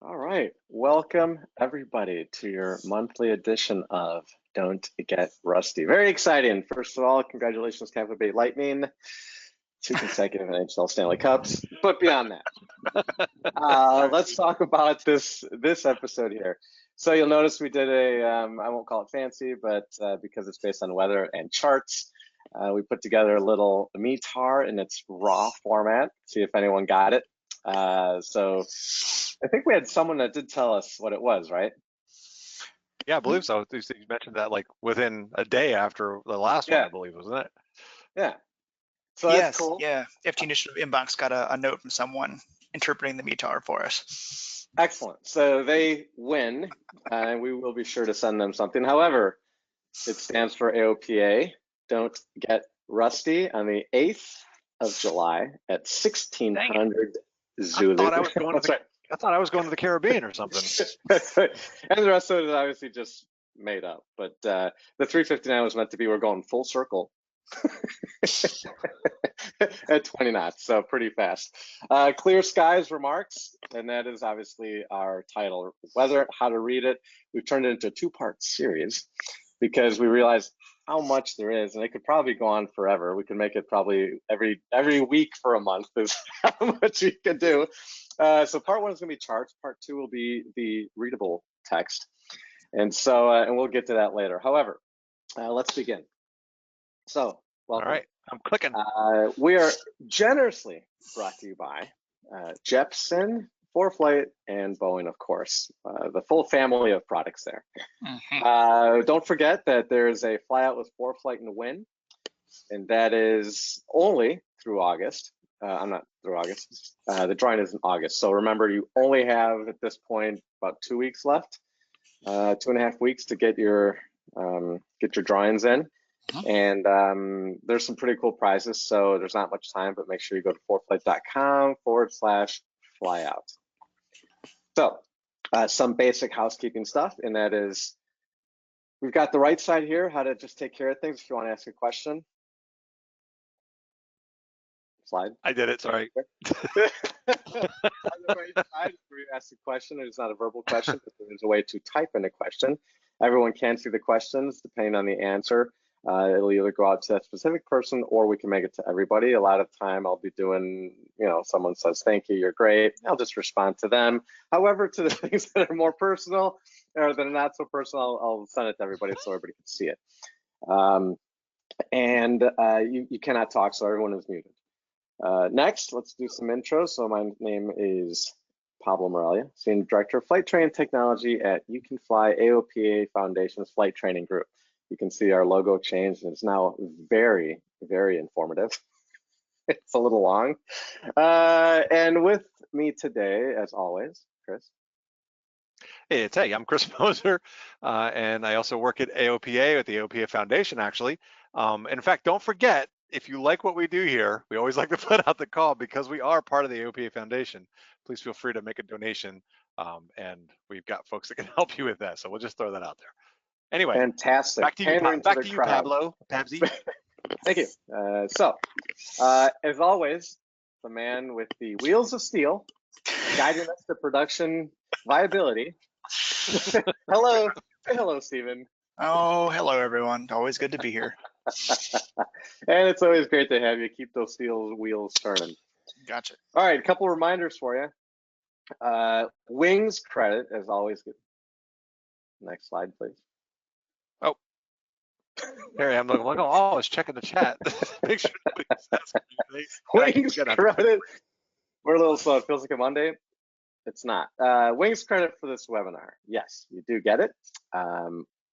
All right, welcome everybody to your monthly edition of Don't Get Rusty. Very exciting. First of all, congratulations, Tampa Bay Lightning, 2 consecutive NHL Stanley Cups. But beyond that, let's talk about this episode here. So you'll notice we did I won't call it fancy, but because it's based on weather and charts, we put together a little METAR in its raw format. See if anyone got it. So I think we had someone that did tell us what it was, right? Yeah, I believe so. You mentioned that like within a day after the last one, I believe, wasn't it? Yeah. So that's cool. Yeah. ftinitiative inbox got a note from someone interpreting the METAR for us. Excellent. So they win, and we will be sure to send them something. However, it stands for AOPA. Don't Get Rusty on the 8th of July at 1600 Zulu. I thought I was going to the Caribbean or something. And the rest of it is obviously just made up. But the 359 was meant to be, we're going full circle at 20 knots, so pretty fast. Clear skies remarks, and that is obviously our title. Weather, how to read it. We've turned it into a 2-part series because we realized how much there is, and it could probably go on forever. We could make it probably every week for a month is how much you could do. So part 1 is going to be charts. Part 2 will be the readable text, and so and we'll get to that later. However, let's begin. So, welcome. All right, I'm clicking. We are generously brought to you by Jeppson, ForeFlight, and Boeing, of course, the full family of products there. Don't forget that there's a fly out with ForeFlight and Win, and that is only through August. I'm not through August. The drawing is in August. So remember, you only have at this point about 2 weeks left, 2.5 weeks to get your drawings in. And there's some pretty cool prizes, so there's not much time, but make sure you go to foreflight.com/flyout. So some basic housekeeping stuff, and that is we've got the right side here, how to just take care of things if you want to ask a question. Slide. I did it, sorry. On the right side, where you ask a question, it's not a verbal question, but there's a way to type in a question. Everyone can see the questions depending on the answer. It'll either go out to that specific person or we can make it to everybody. A lot of time I'll be doing, someone says, thank you, you're great. I'll just respond to them. However, to the things that are more personal or that are not so personal, I'll send it to everybody so everybody can see it. You cannot talk, so everyone is muted. Next, let's do some intros. So my name is Pablo Morelia, Senior Director of Flight Training Technology at You Can Fly AOPA Foundation's Flight Training Group. You can see our logo changed, and it's now very, very informative. It's a little long. And with me today, as always, Chris. Hey, I'm Chris Moser, and I also work at AOPA at the AOPA Foundation, actually. In fact, don't forget, if you like what we do here, we always like to put out the call because we are part of the AOPA Foundation. Please feel free to make a donation, and we've got folks that can help you with that. So we'll just throw that out there. Anyway, fantastic. Back to you, Pablo. Pabsy. Thank you. As always, the man with the wheels of steel, guiding us to production viability. Hello, Stephen. Oh, hello, everyone. Always good to be here. And it's always great to have you. Keep those steel wheels turning. Gotcha. All right, a couple of reminders for you. Wings credit, as always. Good. Next slide, please. Oh, Harry, I'm looking. Oh, I was checking the chat. Make sure Wings credit. We're a little slow. It feels like a Monday. It's not. Wings credit for this webinar. Yes, you do get it.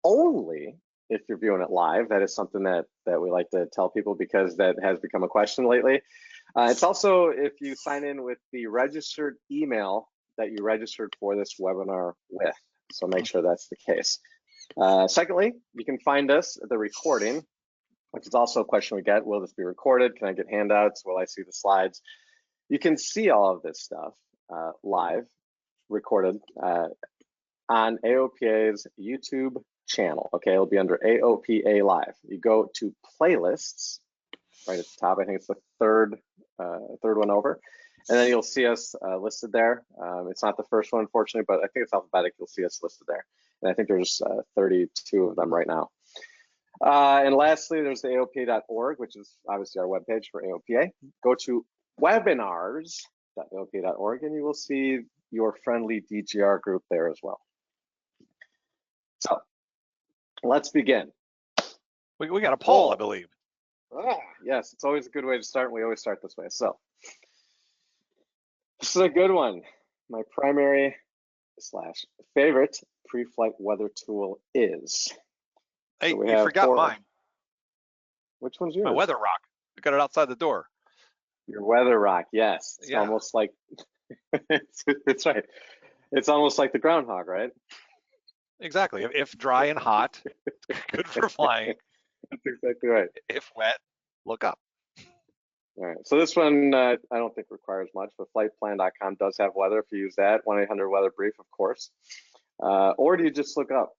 Only if you're viewing it live. That is something that we like to tell people because that has become a question lately. It's also if you sign in with the registered email that you registered for this webinar with. So make sure that's the case. Secondly, you can find us the recording, which is also a question we get. Will this be recorded? Can I get handouts? Will I see the slides? You can see all of this stuff live, recorded on AOPA's YouTube channel. Okay, it'll be under AOPA Live. You go to playlists right at the top. I think it's the third one over, And then you'll see us listed there. It's not the first one, unfortunately, but I think it's alphabetic. You'll see us listed there. And I think there's 32 of them right now. And lastly, there's the AOPA.org, which is obviously our webpage for AOPA. Go to webinars.aopa.org and you will see your friendly DGR group there as well. So let's begin. We got a poll, I believe. Yes, it's always a good way to start. And we always start this way. So this is a good one. My primary / favorite pre-flight weather tool is. Hey, so you forgot mine. Which one's yours? My weather rock. I got it outside the door. Your weather rock, yes. It's almost like it's right. It's almost like the groundhog, right? Exactly. If dry and hot, good for flying. That's exactly right. If wet, look up. All right. So this one I don't think requires much, but flightplan.com does have weather if you use that. 1-800-WEATHER-BRIEF, of course. Or do you just look up?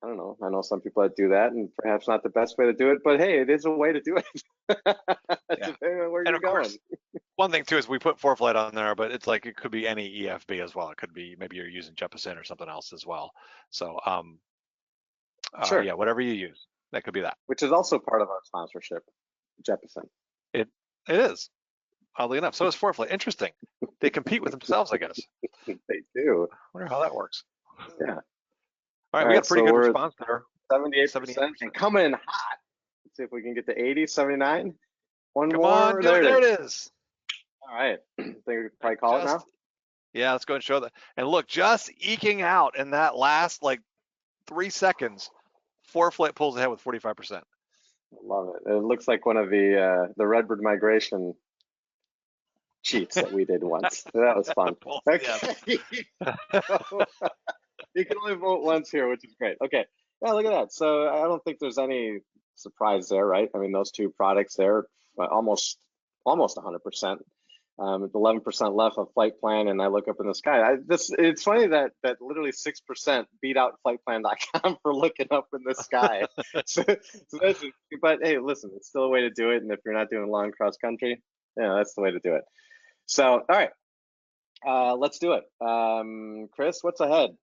I don't know. I know some people that do that, and perhaps not the best way to do it, but hey, it is a way to do it. Depending on where you're going. Course, one thing too is we put ForeFlight on there, but it's like it could be any EFB as well. It could be maybe you're using Depiction or something else as well. So sure. Yeah, whatever you use, that could be that. Which is also part of our sponsorship, Depiction. It is. Oddly enough, so is ForeFlight. Interesting. They compete with themselves, I guess. They do. I wonder how that works. Yeah. All right, we got a pretty good response there. 78%. And coming in hot. Let's see if we can get to 80, 79. One Come more. on, there it is. All right. I think we could probably call it now. Yeah, let's go and show that. And look, just eking out in that last like 3 seconds, ForeFlight pulls ahead with 45%. Love it. It looks like one of the Redbird migration cheats that we did once. That was fun. Okay. You can only vote once here, which is great. Okay. Yeah, look at that. So I don't think there's any surprise there, right? I mean, those two products there, almost 100%. 11% left of flight plan, and I look up in the sky. It's funny that literally 6% beat out flightplan.com for looking up in the sky. But hey, listen, it's still a way to do it, and if you're not doing long cross country, yeah, that's the way to do it. So, all right, let's do it. Chris, what's ahead?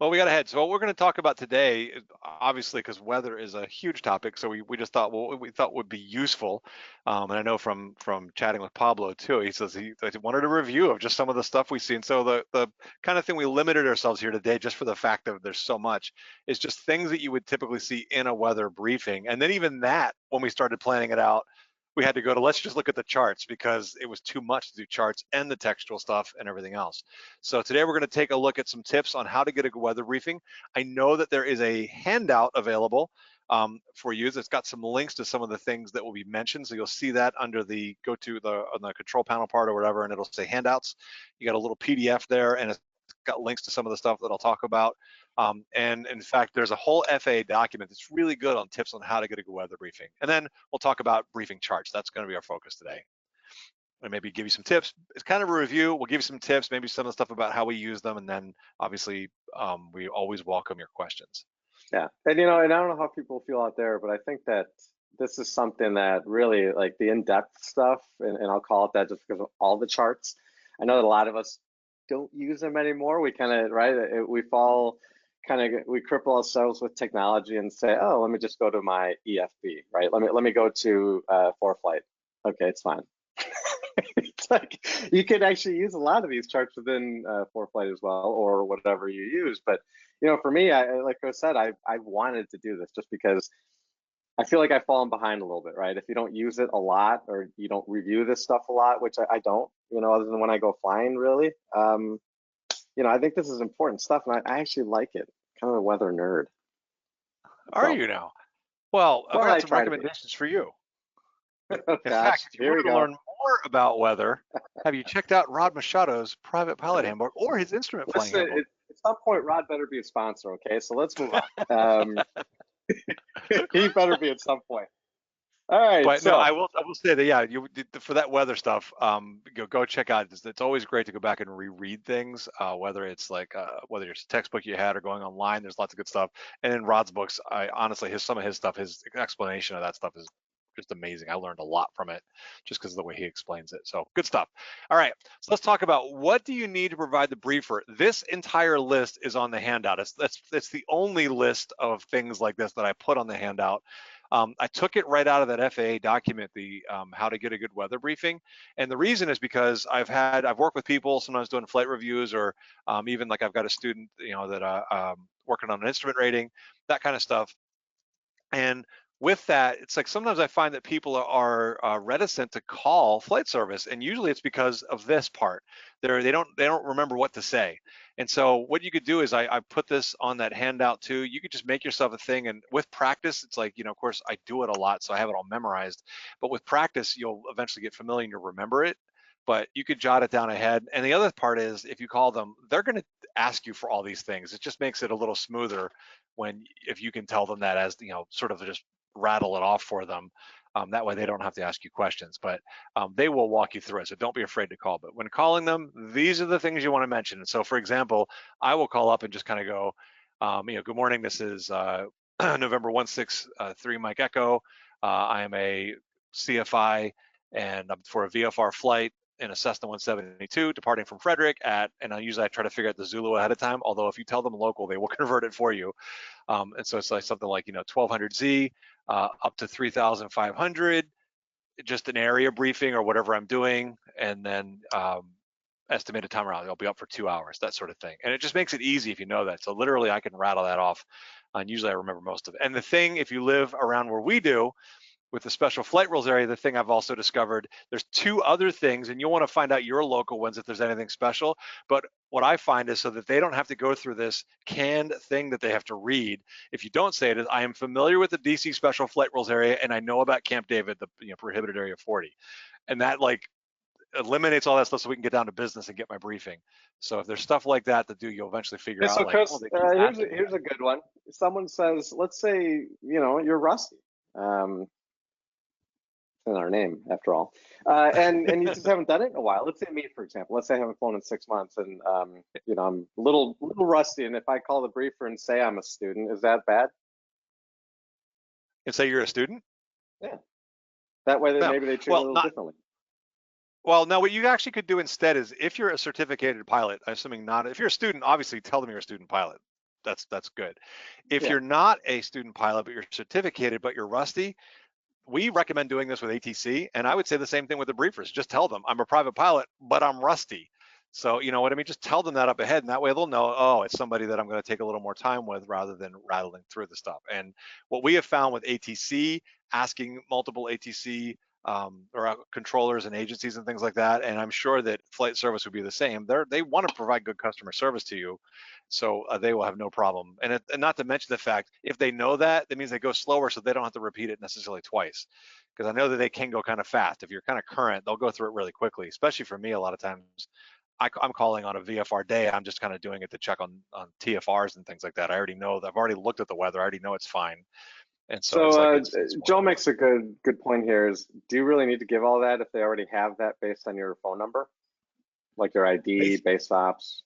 Well, we got ahead. So what we're going to talk about today, obviously, because weather is a huge topic. So we just thought what we thought would be useful. And I know from chatting with Pablo too, he says he wanted a review of just some of the stuff we've seen. So the kind of thing we limited ourselves here today, just for the fact that there's so much, is just things that you would typically see in a weather briefing. And then even that, when we started planning it out, we had to go to let's just look at the charts because it was too much to do charts and the textual stuff and everything else. So today we're going to take a look at some tips on how to get a weather briefing. I know that there is a handout available for you. It's got some links to some of the things that will be mentioned. So you'll see that under the on the control panel part or whatever, and it'll say handouts. You got a little PDF there, and it's got links to some of the stuff that I'll talk about. And in fact, there's a whole FAA document that's really good on tips on how to get a good weather briefing. And then we'll talk about briefing charts. That's going to be our focus today. And maybe give you some tips. It's kind of a review. We'll give you some tips, maybe some of the stuff about how we use them. And then obviously, we always welcome your questions. Yeah, and and I don't know how people feel out there, but I think that this is something that really, like the in-depth stuff, and I'll call it that just because of all the charts. I know that a lot of us don't use them anymore. We kind of, we cripple ourselves with technology and say, oh, let me just go to my EFB, right? Let me go to ForeFlight. Okay, it's fine. It's like you can actually use a lot of these charts within ForeFlight as well, or whatever you use. But for me, like I said, I wanted to do this just because I feel like I've fallen behind a little bit, right? If you don't use it a lot or you don't review this stuff a lot, which I don't, other than when I go flying, really. I think this is important stuff, and I actually like it. Kind of a weather nerd. Are you now? Well, I've got some recommendations for you. In fact, if you want to learn more about weather, have you checked out Rod Machado's private pilot handbook or his instrument flying handbook? At some point, Rod better be a sponsor, okay? So let's move on. He better be at some point. All right. But no, I will say that, yeah, for that weather stuff, go check out. It's always great to go back and reread things, whether it's whether it's a textbook you had or going online. There's lots of good stuff. And in Rod's books, honestly, some of his stuff, his explanation of that stuff is just amazing. I learned a lot from it just because of the way he explains it. So good stuff. All right, so let's talk about what do you need to provide the briefer. This entire list is on the handout. It's the only list of things like this that I put on the handout. I took it right out of that FAA document, the how to get a good weather briefing. And the reason is because I've worked with people sometimes doing flight reviews, or even like I've got a student, that working on an instrument rating, that kind of stuff. And with that, it's like sometimes I find that people are reticent to call flight service, and usually it's because of this part. They don't remember what to say. And so what you could do is I put this on that handout too. You could just make yourself a thing, and with practice, it's like, of course I do it a lot, so I have it all memorized. But with practice, you'll eventually get familiar and you'll remember it. But you could jot it down ahead. And the other part is, if you call them, they're going to ask you for all these things. It just makes it a little smoother if you can tell them that, as sort of just rattle it off for them. That way they don't have to ask you questions, but they will walk you through it. So don't be afraid to call. But when calling them, these are the things you want to mention. And so, for example, I will call up and just kind of go, good morning. This is November 163 Mike Echo. I am a CFI and I'm for a VFR flight in a Cessna 172 departing from Frederick and I try to figure out the Zulu ahead of time. Although if you tell them local, they will convert it for you. And so it's like something like 1200Z up to 3500, just an area briefing or whatever I'm doing, and then estimated time around. I'll be up for 2 hours, that sort of thing. And it just makes it easy if you know that. So literally I can rattle that off, and usually I remember most of it. And the thing, if you live around where we do, with the special flight rules area, the thing I've also discovered, there's 2 other things, and you'll want to find out your local ones if there's anything special. But what I find is, so that they don't have to go through this canned thing that they have to read, if you don't say it, is I am familiar with the DC special flight rules area and I know about Camp David, the prohibited area 40. And that eliminates all that stuff so we can get down to business and get my briefing. So if there's stuff like that to do, you'll eventually figure out. So Chris, here's a good one. Someone says, let's say, you're rusty. In our name, after all, and you just haven't done it in a while. Let's say me, for example. Let's say I haven't flown in 6 months, and I'm a little rusty. And if I call the briefer and say I'm a student, is that bad? And say you're a student? Yeah. That way, maybe they treat it a little differently. Well, no, what you actually could do instead is, if you're a certificated pilot, assuming not, if you're a student, obviously tell them you're a student pilot. That's good. If you're not a student pilot, but you're certificated, but you're rusty, we recommend doing this with ATC, and I would say the same thing with the briefers. Just tell them I'm a private pilot, but I'm rusty. So you know what I mean? Just tell them that up ahead, and that way they'll know, oh, it's somebody that I'm going to take a little more time with rather than rattling through the stuff. And what we have found with ATC, asking multiple ATC or controllers and agencies and things like that, and I'm sure that flight service would be the same. They want to provide good customer service to you, so they will have no problem. And not to mention the fact, if they know that means they go slower, so they don't have to repeat it necessarily twice. Because I know that they can go kind of fast. If you're kind of current, they'll go through it really quickly. Especially for me, a lot of times, I'm calling on a VFR day. I'm just kind of doing it to check on TFRs and things like that. I already know. I've already looked at the weather. I already know it's fine. And so Joe makes a good point here. Is, do you really need to give all that if they already have that based on your phone number, like your ID, base ops?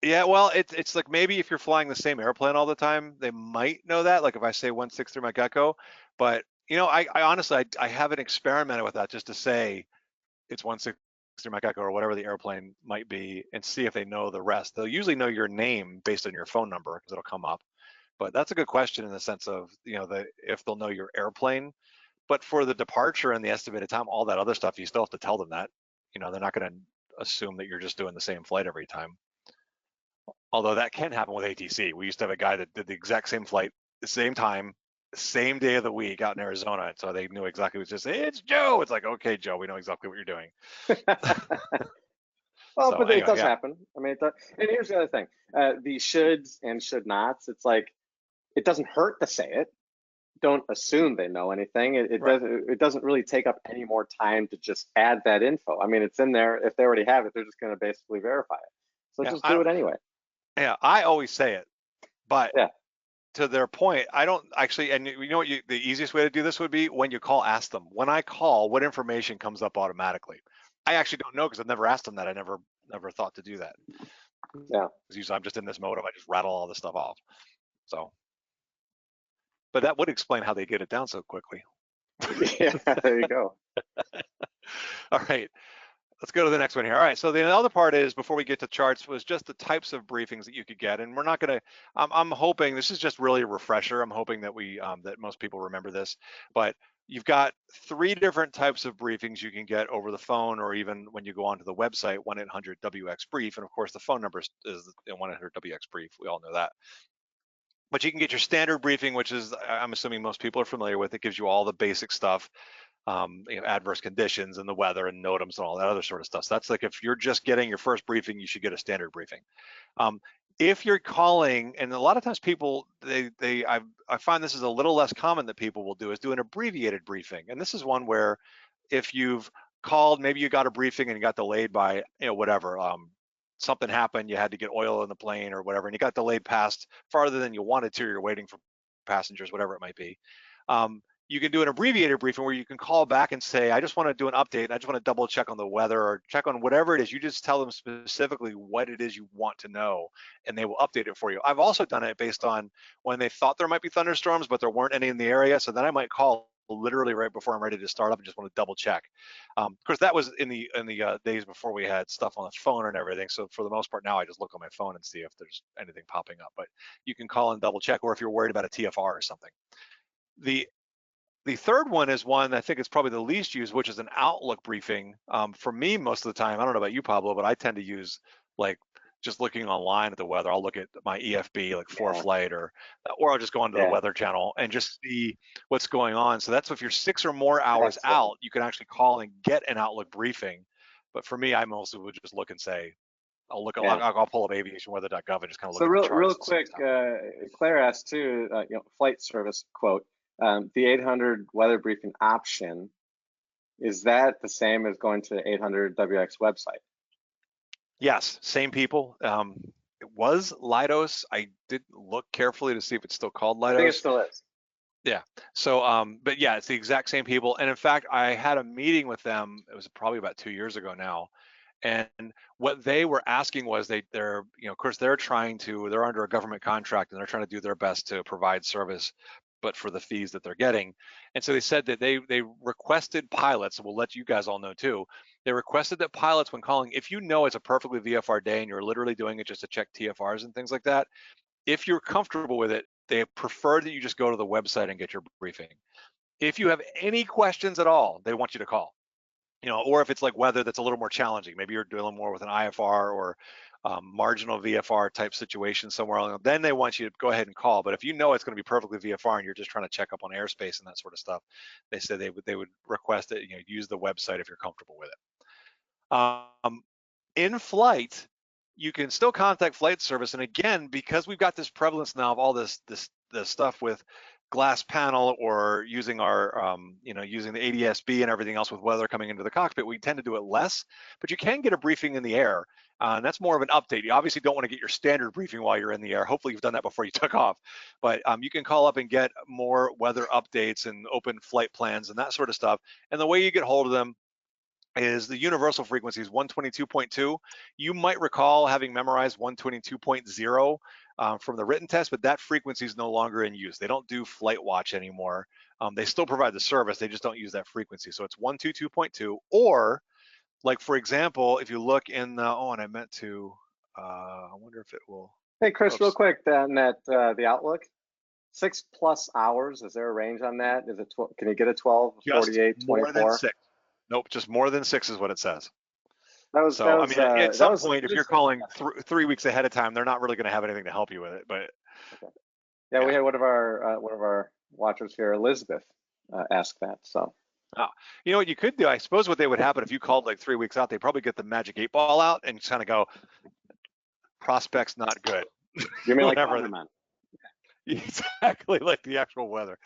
Yeah, well, it's like, maybe if you're flying the same airplane all the time, they might know that. Like if I say 163 Mike Echo, but I honestly I haven't experimented with that, just to say it's 163 Mike Echo or whatever the airplane might be, and see if they know the rest. They'll usually know your name based on your phone number because it'll come up. But that's a good question in the sense of, if they'll know your airplane. But for the departure and the estimated time, all that other stuff, you still have to tell them that. They're not going to assume that you're just doing the same flight every time. Although that can happen with ATC. We used to have a guy that did the exact same flight, the same time, same day of the week out in Arizona. And so they knew exactly what to say. It's Joe. It's like, okay, Joe, we know exactly what you're doing. Well, so, but anyway, it does happen. I mean, and here's the other thing. The shoulds and should nots, it's like, it doesn't hurt to say it. Don't assume they know anything. It doesn't really take up any more time to just add that info. I mean, it's in there. If they already have it, they're just going to basically verify it. So just do it anyway. Yeah, I always say it, but to their point, I don't actually. And you know what? The easiest way to do this would be, when you call, ask them. When I call, what information comes up automatically? I actually don't know, because I've never asked them that. I never thought to do that. Yeah. Because usually I'm just in this mode of I just rattle all this stuff off. So, but that would explain how they get it down so quickly. Yeah, there you go. All right. Let's go to the next one here. All right, so the other part is, before we get to charts, was just the types of briefings that you could get. And we're not gonna, I'm hoping, this is just really a refresher. I'm hoping that that most people remember this, but you've got 3 different types of briefings you can get over the phone, or even when you go onto the website, 1-800-WX-BRIEF. And of course, the phone number is 1-800-WX-BRIEF. We all know that. But you can get your standard briefing, which is, I'm assuming most people are familiar with. It gives you all the basic stuff. Adverse conditions and the weather and NOTAMs and all that other sort of stuff. So that's like, if you're just getting your first briefing, you should get a standard briefing. If you're calling, and a lot of times people, I find this is a little less common that people will do, is do an abbreviated briefing. And this is one where, if you've called, maybe you got a briefing and you got delayed by, whatever, something happened, you had to get oil in the plane or whatever, and you got delayed past farther than you wanted to, you're waiting for passengers, whatever it might be. You can do an abbreviated briefing where you can call back and say, I just want to do an update, and I just want to double check on the weather or check on whatever it is. You just tell them specifically what it is you want to know, and they will update it for you. I've also done it based on when they thought there might be thunderstorms, but there weren't any in the area. So then I might call literally right before I'm ready to start up and just want to double check. Of course, that was in the days before we had stuff on the phone and everything. So for the most part now, I just look on my phone and see if there's anything popping up. But you can call and double check, or if you're worried about a TFR or something. The third one is one I think is probably the least used, which is an Outlook briefing. For me, most of the time, I don't know about you, Pablo, but I tend to use, like, just looking online at the weather. I'll look at my EFB, like ForeFlight, or I'll just go onto the Weather Channel and just see what's going on. So that's, if you're 6 or more hours out, you can actually call and get an Outlook briefing. But for me, I mostly would just look and say, I'll pull up aviationweather.gov and just kind of look at the charts. So real quick, Claire asked too, flight service quote, the 800 weather briefing option, is that the same as going to 800 WX website? Yes, same people. It was Leidos. I didn't look carefully to see if it's still called Leidos. I think it still is. Yeah. So, but yeah, it's the exact same people. And in fact, I had a meeting with them. It was probably about 2 years ago now. And what they were asking was, they're of course, they're under a government contract, and they're trying to do their best to provide service, but for the fees that they're getting. And so they said that they requested pilots, we'll let you guys all know too, they requested that pilots, when calling, if you know it's a perfectly VFR day and you're literally doing it just to check TFRs and things like that, if you're comfortable with it, they prefer that you just go to the website and get your briefing. If you have any questions at all, they want you to call. Or if it's like weather that's a little more challenging, maybe you're dealing more with an IFR or marginal VFR type situation somewhere else, then they want you to go ahead and call. But if you know it's going to be perfectly VFR and you're just trying to check up on airspace and that sort of stuff, they said they would request that use the website if you're comfortable with it. In flight, you can still contact flight service, and again, because we've got this prevalence now of all this stuff with glass panel, or using our using the ADSB and everything else with weather coming into the cockpit, we tend to do it less. But you can get a briefing in the air, and that's more of an update. You obviously don't want to get your standard briefing while you're in the air. Hopefully you've done that before you took off. But you can call up and get more weather updates and open flight plans and that sort of stuff. And the way you get hold of them is the universal frequency is 122.2. You might recall having memorized 122.0 from the written test, but that frequency is no longer in use. They don't do flight watch anymore. They still provide the service, they just don't use that frequency. So it's 122.2, or, like, for example, if you look in the, and I meant to, I wonder if it will. Hey, Chris, real quick, then the Outlook, 6+ hours, is there a range on that? Is it, can you get a 12, 48, 24? More than 6. Nope, just more than 6 is what it says. At some point, if you're calling 3 weeks ahead of time, they're not really going to have anything to help you with it. But yeah, we had one of our watchers here, Elizabeth, ask that. So, you know what you could do? I suppose what they would happen if you called like 3 weeks out, they probably get the magic 8-ball out and kind of go, prospect's not good. You mean like Weatherman? Exactly, like the actual weather.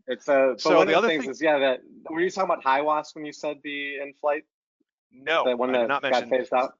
It's so one of the things is that were you talking about HIWAS when you said the in-flight? No, that one that got phased out.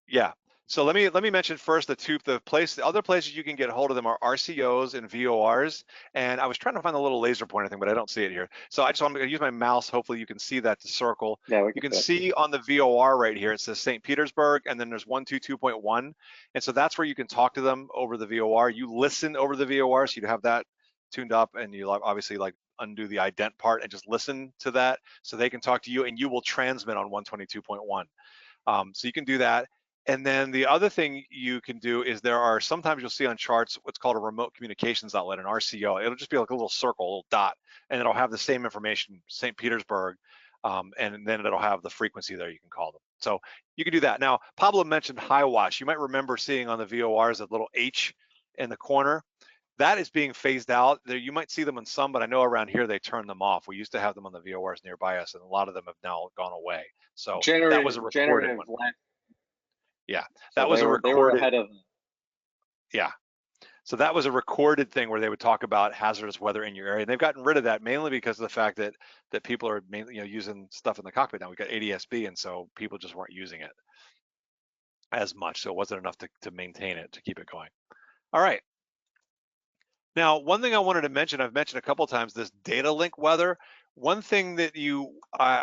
Yeah. So let me mention first the other places you can get a hold of them are RCOs and VORs. And I was trying to find the little laser pointer thing, but I don't see it here. So I'm going to use my mouse. Hopefully you can see that, to circle. Yeah, you can see on the VOR right here, it says St. Petersburg, and then there's 122.1. And so that's where you can talk to them over the VOR. You listen over the VOR, so you have that tuned up, and you obviously like undo the ident part and just listen to that so they can talk to you, and you will transmit on 122.1. So you can do that. And then the other thing you can do is there are sometimes you'll see on charts what's called a remote communications outlet, an RCO. It'll just be like a little circle, a little dot, and it'll have the same information, St. Petersburg, and then it'll have the frequency there you can call them. So you can do that. Now, Pablo mentioned high watch. You might remember seeing on the VORs that little H in the corner. That is being phased out. There, you might see them on some, but I know around here they turned them off. We used to have them on the VORs nearby us, and a lot of them have now gone away. So that was a recorded one. Yeah, that was a recorded. They were ahead of. Yeah, so that was a recorded thing where they would talk about hazardous weather in your area. And they've gotten rid of that mainly because of the fact that people are mainly using stuff in the cockpit now. We got ADSB, and so people just weren't using it as much. So it wasn't enough to maintain it, to keep it going. All right. Now, one thing I wanted to mention, I've mentioned a couple of times, this Datalink Weather. One thing that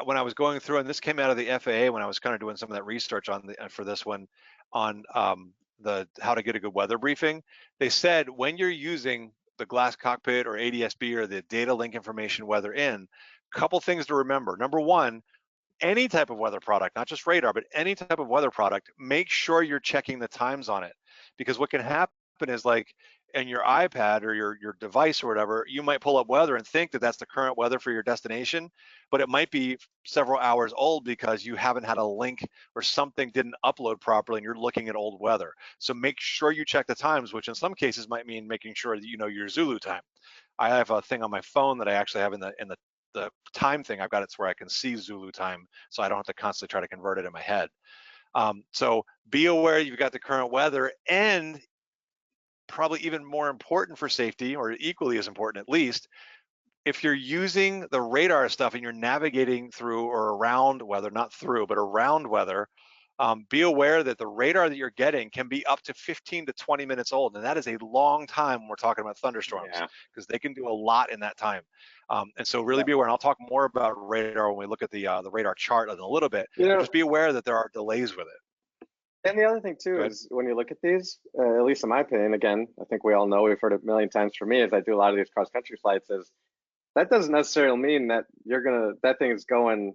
when I was going through, and this came out of the FAA when I was kind of doing some of that research on for this one, on the how to get a good weather briefing, they said when you're using the glass cockpit or ADSB or the Datalink information weather in, a couple things to remember. Number one, any type of weather product, not just radar, but any type of weather product, make sure you're checking the times on it, because what can happen is, like, in your iPad or your device or whatever, you might pull up weather and think that that's the current weather for your destination, but it might be several hours old because you haven't had a link or something didn't upload properly and you're looking at old weather. So make sure you check the times, which in some cases might mean making sure that you know your Zulu time. I have a thing on my phone that I actually have in the time thing. I've got it where I can see Zulu time, so I don't have to constantly try to convert it in my head. So be aware you've got the current weather, and probably even more important for safety, or equally as important at least, if you're using the radar stuff and you're navigating through or around weather, not through, but around weather, be aware that the radar that you're getting can be up to 15 to 20 minutes old. And that is a long time when we're talking about thunderstorms, because they can do a lot in that time. And so really be aware, and I'll talk more about radar when we look at the radar chart in a little bit. Just be aware that there are delays with it. And the other thing too is when you look at these, at least in my opinion, again, I think we all know, we've heard it a million times for me as I do a lot of these cross country flights, is that doesn't necessarily mean that that thing is going,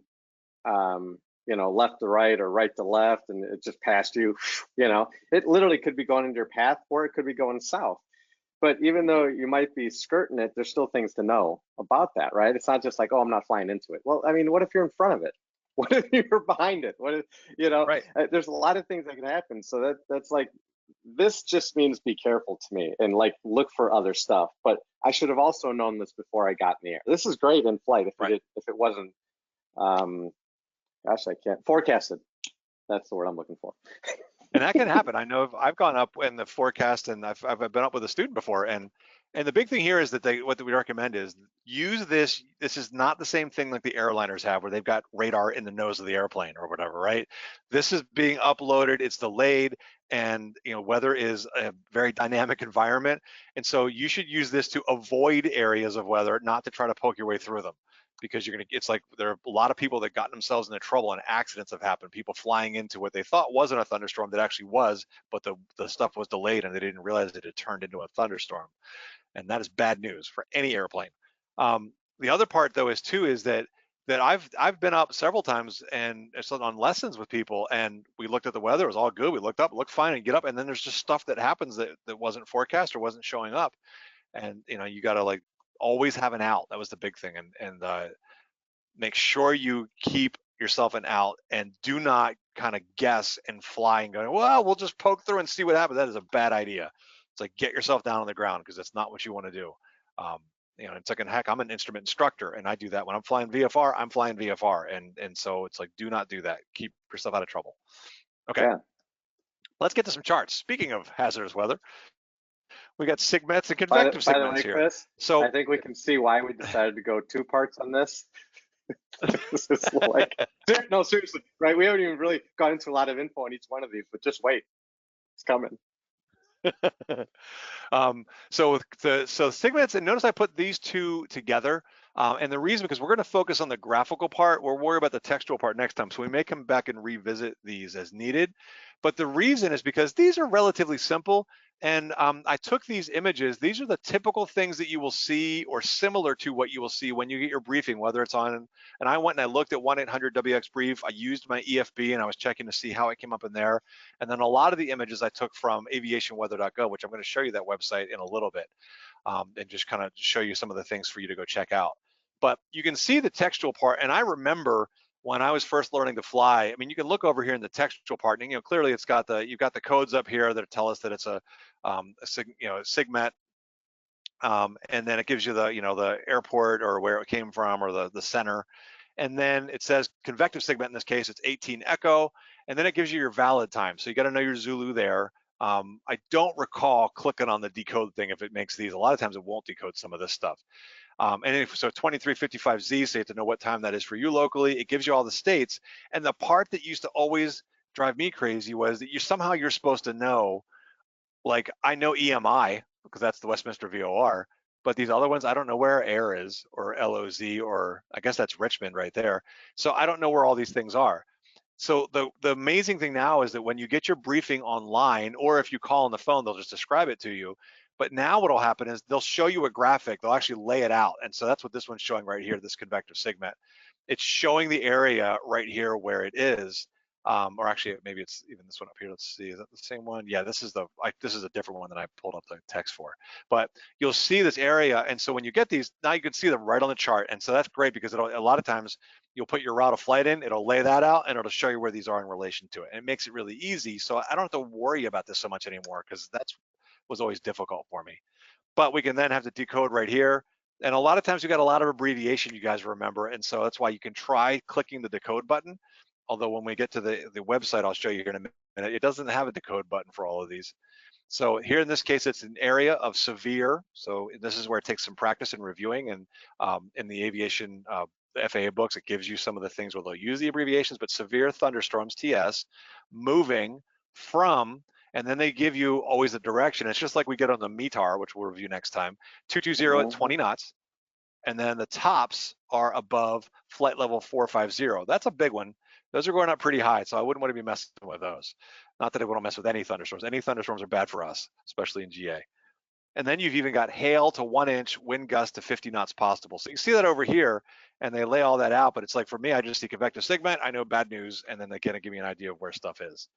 left to right or right to left and it just passed you. It literally could be going into your path, or it could be going south. But even though you might be skirting it, there's still things to know about that, right? It's not just like, oh, I'm not flying into it. Well, I mean, what if you're in front of it? What if you're behind it? What if, right. There's a lot of things that can happen. So that's like, this just means be careful to me and like look for other stuff. But I should have also known this before I got in the air. This is great in flight if it wasn't, gosh, I can't, forecasted. That's the word I'm looking for. And that can happen. I know I've gone up in the forecast, and I've been up with a student before, and the big thing here is that what we recommend is use this. This is not the same thing like the airliners have, where they've got radar in the nose of the airplane or whatever, right? This is being uploaded, it's delayed, and weather is a very dynamic environment, and so you should use this to avoid areas of weather, not to try to poke your way through them. Because it's like there are a lot of people that got themselves into trouble, and accidents have happened. People flying into what they thought wasn't a thunderstorm that actually was, but the stuff was delayed and they didn't realize that it turned into a thunderstorm. And that is bad news for any airplane. The other part though is that I've been up several times and on lessons with people, and we looked at the weather, it was all good. We looked up, it looked fine, and get up, and then there's just stuff that happens that wasn't forecast or wasn't showing up. And you gotta like always have an out. That was the big thing, and make sure you keep yourself an out, and do not kind of guess and fly and go, well, we'll just poke through and see what happens. That is a bad idea. It's like, get yourself down on the ground, because that's not what you want to do. It's like, heck, I'm an instrument instructor, and I do that when I'm flying VFR. I'm flying VFR, and so it's like, do not do that. Keep yourself out of trouble. Okay, let's get to some charts. Speaking of hazardous weather, we got sigmets and convective sigmets here. Chris, so I think we can see why we decided to go two parts on this. This is like, no, seriously, right? We haven't even really gone into a lot of info on each one of these, but just wait, it's coming. So sigmets, and notice I put these two together, and the reason, because we're going to focus on the graphical part. We'll worry about the textual part next time, so we may come back and revisit these as needed. But the reason is because these are relatively simple. And I took these images. These are the typical things that you will see or similar to what you will see when you get your briefing, whether it's on, and I went and I looked at 1-800-WX-Brief. I used my EFB and I was checking to see how it came up in there. And then a lot of the images I took from aviationweather.gov, which I'm going to show you that website in a little bit, and just kind of show you some of the things for you to go check out. But you can see the textual part. And I remember when I was first learning to fly, I mean, you can look over here in the textual part, and you know, clearly it's got the, you've got the codes up here that tell us that it's a SIGMET, and then it gives you the, you know, the airport or where it came from or the center, and then it says convective SIGMET. In this case, it's 18 echo, and then it gives you your valid time. So you got to know your Zulu there. I don't recall clicking on the decode thing if it makes these. A lot of times it won't decode some of this stuff. And if, so 2355Z, so you have to know what time that is for you locally. It gives you all the states. And the part that used to always drive me crazy was that somehow you're supposed to know, like I know EMI because that's the Westminster VOR, but these other ones, I don't know where AIR is or LOZ, or I guess that's Richmond right there. So I don't know where all these things are. So the amazing thing now is that when you get your briefing online, or if you call on the phone, they'll just describe it to you. But now what'll happen is they'll show you a graphic. They'll actually lay it out. And so that's what this one's showing right here, this convective SIGMET. It's showing the area right here where it is. Or actually, maybe it's even this one up here. Let's see, is that the same one? Yeah, this is this is a different one that I pulled up the text for. But you'll see this area, and so when you get these, now you can see them right on the chart, and so that's great because a lot of times you'll put your route of flight in, it'll lay that out, and it'll show you where these are in relation to it, and it makes it really easy. So I don't have to worry about this so much anymore because that's was always difficult for me. But we can then have to decode right here. And a lot of times you got a lot of abbreviation, you guys remember. And so that's why you can try clicking the decode button. Although when we get to the website, I'll show you here in a minute, it doesn't have a decode button for all of these. So here in this case, it's an area of severe. So this is where it takes some practice in reviewing. And in the aviation, the FAA books, it gives you some of the things where they'll use the abbreviations, but severe thunderstorms, TS, moving from, and then they give you always the direction. It's just like we get on the METAR, which we'll review next time, 220 at 20 knots. And then the tops are above flight level 450. That's a big one. Those are going up pretty high, so I wouldn't want to be messing with those. Not that I want to mess with any thunderstorms. Any thunderstorms are bad for us, especially in GA. And then you've even got hail to 1 inch, wind gust to 50 knots possible. So you see that over here, and they lay all that out, but it's like for me, I just see convective SIGMET, I know bad news, and then they kind of give me an idea of where stuff is.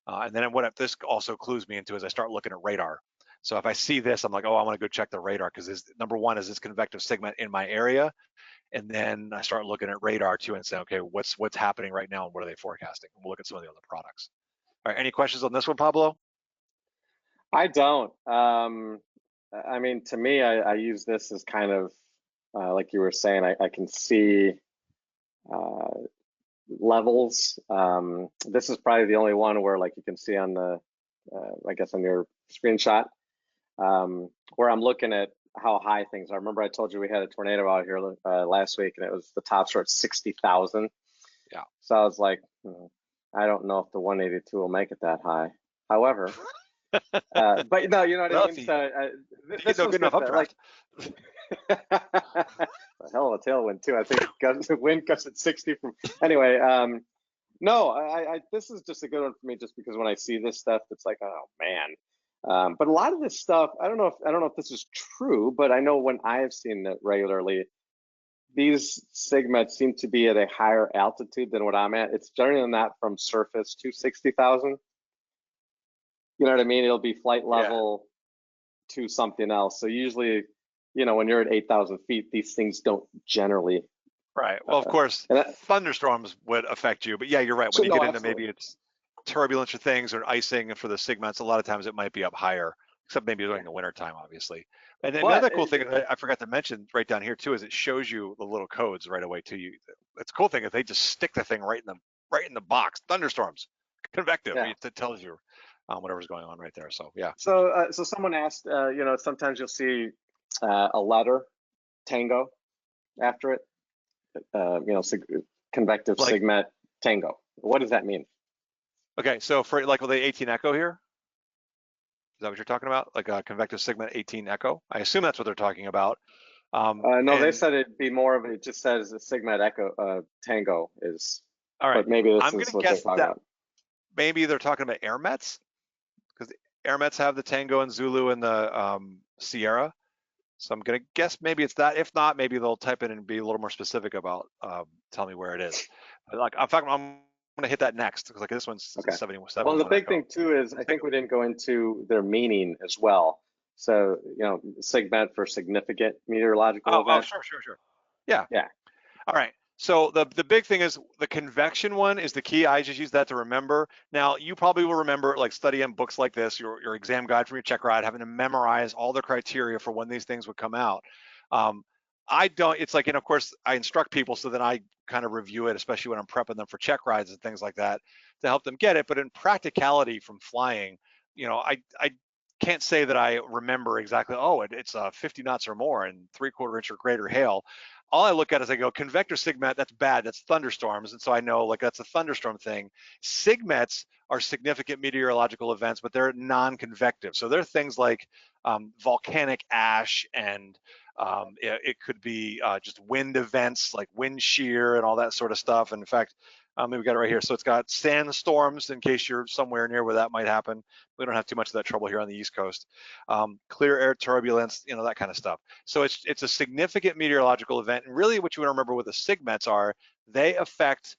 And then what this also clues me into is I start looking at radar. So if I see this, I'm like, oh, I want to go check the radar because number one is this convective SIGMET in my area. And then I start looking at radar too and say, okay, what's happening right now and what are they forecasting? We'll look at some of the other products. All right, any questions on this one, Pablo? I don't. I mean, to me, I use this as kind of, like you were saying, I can see levels. This is probably the only one where like you can see on the, I guess on your screenshot, where I'm looking at how high things are. Remember I told you we had a tornado out here last week and it was the tops were at 60,000. Yeah. So I was like, I don't know if the 182 will make it that high. However, but no, you know what I mean? So, this was good enough like, a hell of a tailwind too. I think the wind gusts at 60 from, anyway, no, I this is just a good one for me just because when I see this stuff, it's like, oh man. But a lot of this stuff, I don't know if this is true, but I know when I have seen it regularly, these SIGMETs seem to be at a higher altitude than what I'm at. It's generally not from surface to 60,000. You know what I mean? It'll be flight level to something else. So usually, you know, when you're at 8,000 feet, these things don't generally. Right. Well, of course, thunderstorms would affect you, but yeah, you're right. When you get into maybe it's turbulence or things or icing, and for the SIGMETs, a lot of times it might be up higher, except maybe during the winter time, obviously. And another cool thing I forgot to mention right down here too is it shows you the little codes right away to you. It's a cool thing if they just stick the thing right in the box. Thunderstorms, convective. It tells you whatever's going on right there. So yeah. So so someone asked, you know, sometimes you'll see a letter, Tango, after it. You know, convective SIGMET Tango. What does that mean? Okay, so for like with the 18 echo here, is that what you're talking about? Like a convective SIGMET 18 echo? I assume that's what they're talking about. No, they said it'd be more of it just says a SIGMET echo Tango is. All right, but maybe this I'm is gonna what guess they're talking about. Maybe they're talking about Airmets, because Airmets have the Tango and Zulu and the Sierra. So I'm gonna guess maybe it's that. If not, maybe they'll type in and be a little more specific about tell me where it is. But like, in fact, I'm gonna hit that next because like this one's Okay. 77. Well, the big thing too is I think we didn't go into their meaning as well. So, SIGMET for significant meteorological event. Sure. Yeah. Yeah. All right. So the big thing is the convection one is the key. I just use that to remember. Now you probably will remember, like studying books like this, your exam guide from your check ride, having to memorize all the criteria for when these things would come out. I don't. It's like, and of course I instruct people so that I kind of review it, especially when I'm prepping them for check rides and things like that, to help them get it. But in practicality from flying, I can't say that I remember exactly. Oh, it's 50 knots or more and 3/4 inch or greater hail. All I look at is I go, convector SIGMET, that's bad, that's thunderstorms. And so I know like that's a thunderstorm thing. SIGMETs are significant meteorological events, but they're non-convective. So they're things like volcanic ash and it could be just wind events like wind shear and all that sort of stuff. And in fact, we got it right here. So it's got sandstorms in case you're somewhere near where that might happen. We don't have too much of that trouble here on the East Coast. Clear air turbulence, that kind of stuff. So it's a significant meteorological event. And really what you want to remember with the SIGMETs are, they affect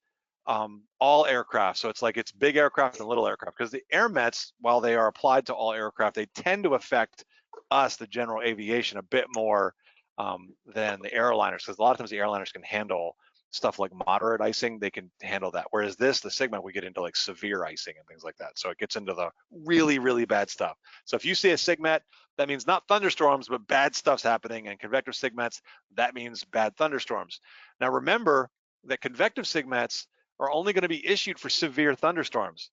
all aircraft. So it's big aircraft and little aircraft, because the Airmets, while they are applied to all aircraft, they tend to affect us, the general aviation, a bit more than the airliners, because a lot of times the airliners can handle stuff like moderate icing, they can handle that. Whereas the SIGMET, we get into like severe icing and things like that. So it gets into the really, really bad stuff. So if you see a SIGMET, that means not thunderstorms, but bad stuff's happening. And convective SIGMETs, that means bad thunderstorms. Now remember that convective SIGMETs are only going to be issued for severe thunderstorms.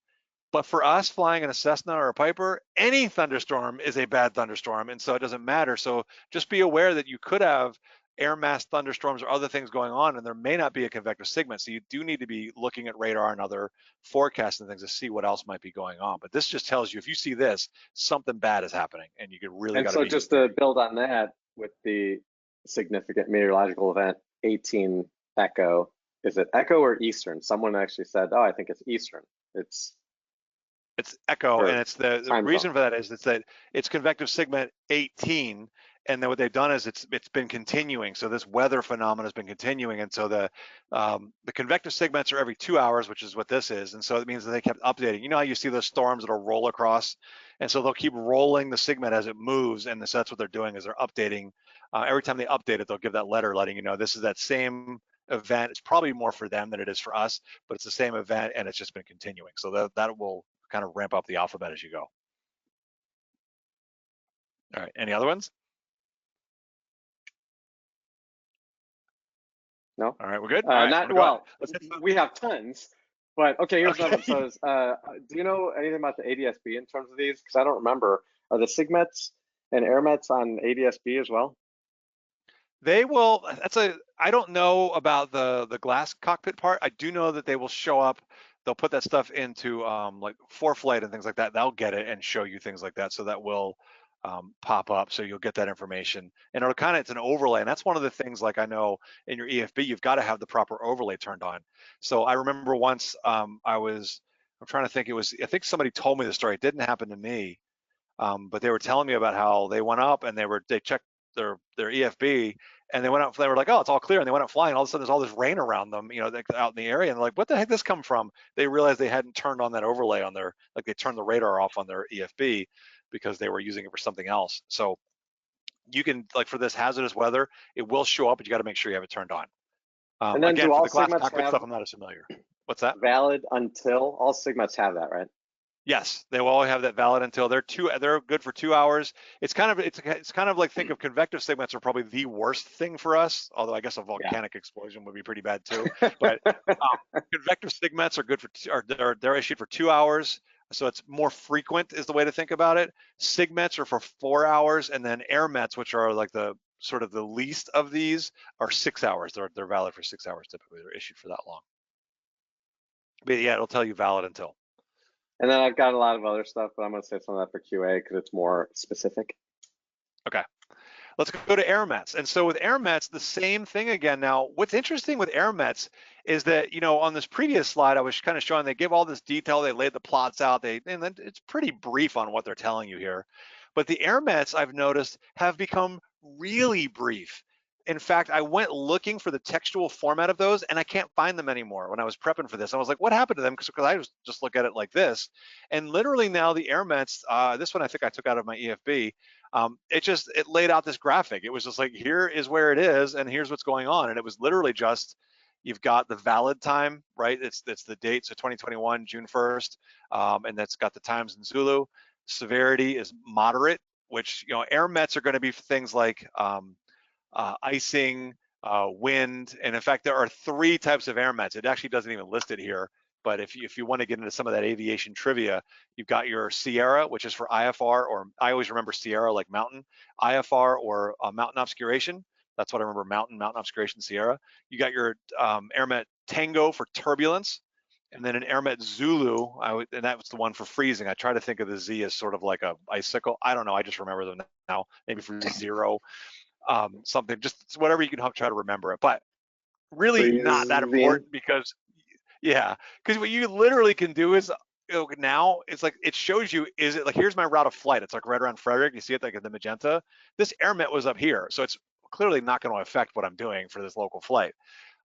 But for us flying in a Cessna or a Piper, any thunderstorm is a bad thunderstorm, and so it doesn't matter. So just be aware that you could have air mass thunderstorms or other things going on, and there may not be a convective SIGMET. So you do need to be looking at radar and other forecasts and things to see what else might be going on. But this just tells you, if you see this, something bad is happening, and you could really. And so just to build on that, with the significant meteorological event 18 Echo, is it Echo or Eastern? Someone actually said, "Oh, I think it's Eastern." It's Echo, and it's the reason for that is that it's convective SIGMET 18, and then what they've done is it's been continuing. So this weather phenomenon has been continuing, and so the convective SIGMETs are every 2 hours, which is what this is, and so it means that they kept updating. You know how you see those storms that'll roll across, and so they'll keep rolling the SIGMET as it moves, and so that's what they're doing, is they're updating. Every time they update it, they'll give that letter letting you know this is that same event. It's probably more for them than it is for us, but it's the same event, and it's just been continuing. So that will kind of ramp up the alphabet as you go. All right, any other ones? No. All right, we're good. We have tons, but okay. Here's another one. So, do you know anything about the ADSB in terms of these? Because I don't remember. Are the SIGMETs and Airmets on ADSB as well? They will. I don't know about the glass cockpit part. I do know that they will show up. They'll put that stuff into like ForeFlight and things like that. They'll get it and show you things like that. So that will pop up. So you'll get that information, and it's an overlay. And that's one of the things, like I know in your EFB, you've got to have the proper overlay turned on. So I remember once I'm trying to think, I think somebody told me the story. It didn't happen to me, but they were telling me about how they went up and they checked their EFB, and they went out. They were like, "Oh, it's all clear," and they went up flying. All of a sudden, there's all this rain around them, out in the area, and they're like, "What the heck did this come from?" They realized they hadn't turned on that overlay on they turned the radar off on their EFB because they were using it for something else. So you can, like for this hazardous weather, it will show up, but you got to make sure you have it turned on. And then again, do all for the glass SIGMETs cockpit have stuff, I'm not as familiar. What's that? Valid until? All SIGMETs have that, right? Yes, they will all have that valid until. They're good for 2 hours. It's kind of like, think of convective SIGMETs are probably the worst thing for us, although I guess a volcanic explosion would be pretty bad too. But convective SIGMETs are good they're issued for 2 hours, so it's more frequent is the way to think about it. SIGMETs are for 4 hours, and then Airmets, which are like the sort of the least of these, are 6 hours. They're valid for 6 hours typically. They're issued for that long. But yeah, it'll tell you valid until. And then I've got a lot of other stuff, but I'm going to save some of that for QA because it's more specific. Okay, let's go to Airmets. And so with Airmets, the same thing again. Now, what's interesting with Airmets is that, you know, on this previous slide, I was kind of showing they give all this detail, they laid the plots out, and then it's pretty brief on what they're telling you here. But the Airmets, I've noticed, have become really brief. In fact, I went looking for the textual format of those and I can't find them anymore. When I was prepping for this, I was like, what happened to them? Because I just look at it like this. And literally now the Airmets, this one I think I took out of my EFB, it laid out this graphic. It was just like, here is where it is and here's what's going on. And it was literally just, you've got the valid time, right? It's the date, so 2021, June 1st, and that's got the times in Zulu. Severity is moderate, which, you know, Airmets are going to be things like icing, wind, and in fact, there are 3 types of Airmets. It actually doesn't even list it here, but if you want to get into some of that aviation trivia, you've got your Sierra, which is for IFR, or I always remember Sierra like mountain, IFR or mountain obscuration. That's what I remember, mountain obscuration, Sierra. You got your Airmet Tango for turbulence, and then an Airmet Zulu, and that was the one for freezing. I try to think of the Z as sort of like a icicle. I don't know, I just remember them now, maybe for zero, something, just whatever you can try to remember it. But really not that important because, yeah, because what you literally can do is, now it's like, it shows you, is it like, here's my route of flight. It's like right around Frederick. You see it like in the magenta. This Airmet was up here. So it's clearly not going to affect what I'm doing for this local flight.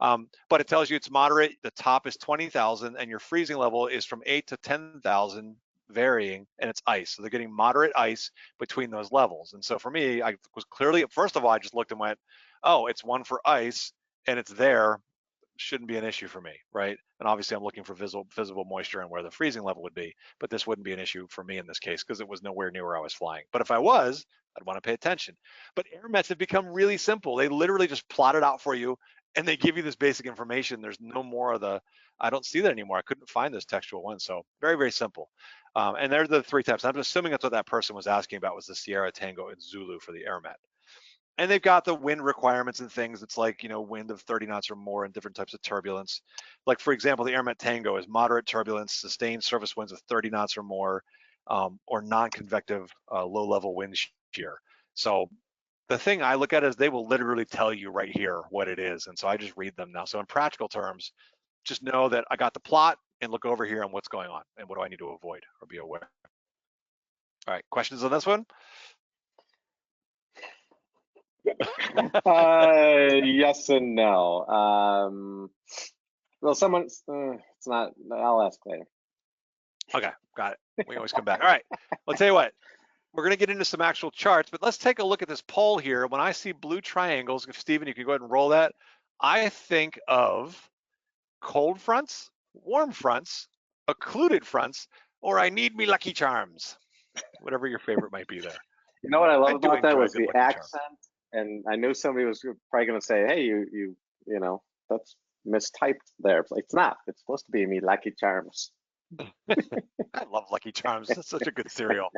But it tells you it's moderate. The top is 20,000 and your freezing level is from 8 to 10,000 varying, and it's ice. So they're getting moderate ice between those levels. And so for me, I was clearly, first of all, I just looked and went, oh, it's one for ice and it's there. Shouldn't be an issue for me, right? And obviously I'm looking for visible moisture and where the freezing level would be, but this wouldn't be an issue for me in this case because it was nowhere near where I was flying. But if I was, I'd want to pay attention. But Airmets have become really simple. They literally just plot it out for you and they give you this basic information. There's no more of the, I don't see that anymore. I couldn't find this textual one. So very, very simple. And they're the 3 types. I'm assuming that's what that person was asking about, was the Sierra, Tango, and Zulu for the Airmet. And they've got the wind requirements and things. It's like, you know, wind of 30 knots or more and different types of turbulence. Like, for example, the Airmet Tango is moderate turbulence, sustained surface winds of 30 knots or more, or non-convective low-level wind shear. So the thing I look at is they will literally tell you right here what it is. And so I just read them now. So in practical terms, just know that I got the plot and look over here on what's going on and what do I need to avoid or be aware. All right, questions on this one? Yes and no. Well, it's not, I'll ask later. Okay, got it. We always come back. All right, I'll tell you what, we're gonna get into some actual charts, but let's take a look at this poll here. When I see blue triangles, if Stephen, you can go ahead and roll that, I think of cold fronts, warm fronts, occluded fronts, or I need me Lucky Charms, whatever your favorite might be there. You know what I love about that was the accent. And I knew somebody was probably going to say, "Hey, you know, that's mistyped there." It's not. It's supposed to be me Lucky Charms. I love Lucky Charms. That's such a good cereal.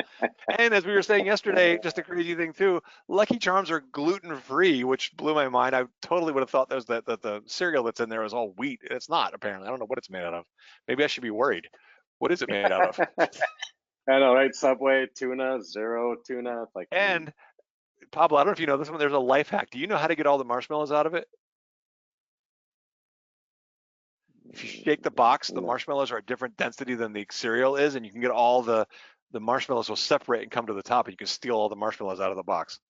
And as we were saying yesterday, just a crazy thing too, Lucky Charms are gluten-free, which blew my mind. I totally would have thought that the cereal that's in there is all wheat. It's not, apparently. I don't know what it's made out of. Maybe I should be worried. What is it made out of? I know, right? Subway tuna, zero tuna. It's like, and Pablo, I don't know if you know this one, there's a life hack. Do you know how to get all the marshmallows out of it? If you shake the box, the marshmallows are a different density than the cereal is, and you can get all the marshmallows will separate and come to the top, and you can steal all the marshmallows out of the box.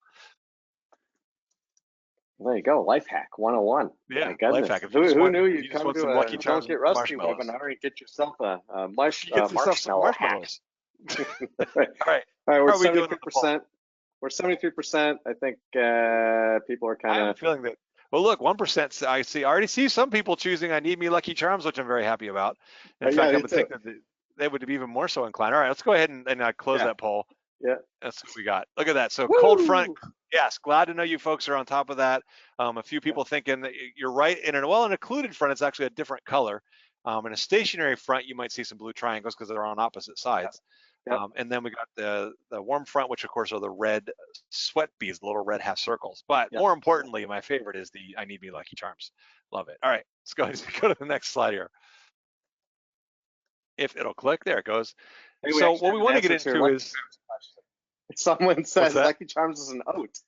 There you go, life hack 101. Yeah, life hack. Who knew you'd come to a Lucky Charms Don't Get Rusty webinar and get yourself a marshmallow hack. All right, we're 73%. We're 73%. I think people are kind of. I'm feeling that. Well, look, 1%. I already see some people choosing I need me Lucky Charms, which I'm very happy about. In fact, I would think that they would be even more so inclined. All right, let's go ahead and close that poll. Yeah, that's what we got. Look at that. So cold front. Yes, glad to know you folks are on top of that. A few people thinking that you're right. In an occluded front, it's actually a different color. In a stationary front, you might see some blue triangles because they're on opposite sides. Yep. And then we got the warm front, which of course are the red sweat beads, the little red half circles. But more importantly, my favorite is the I need me Lucky Charms. Love it. All right, let's go to the next slide here. If it'll click, there it goes. So what we want to get into is, someone says Lucky Charms is an oat.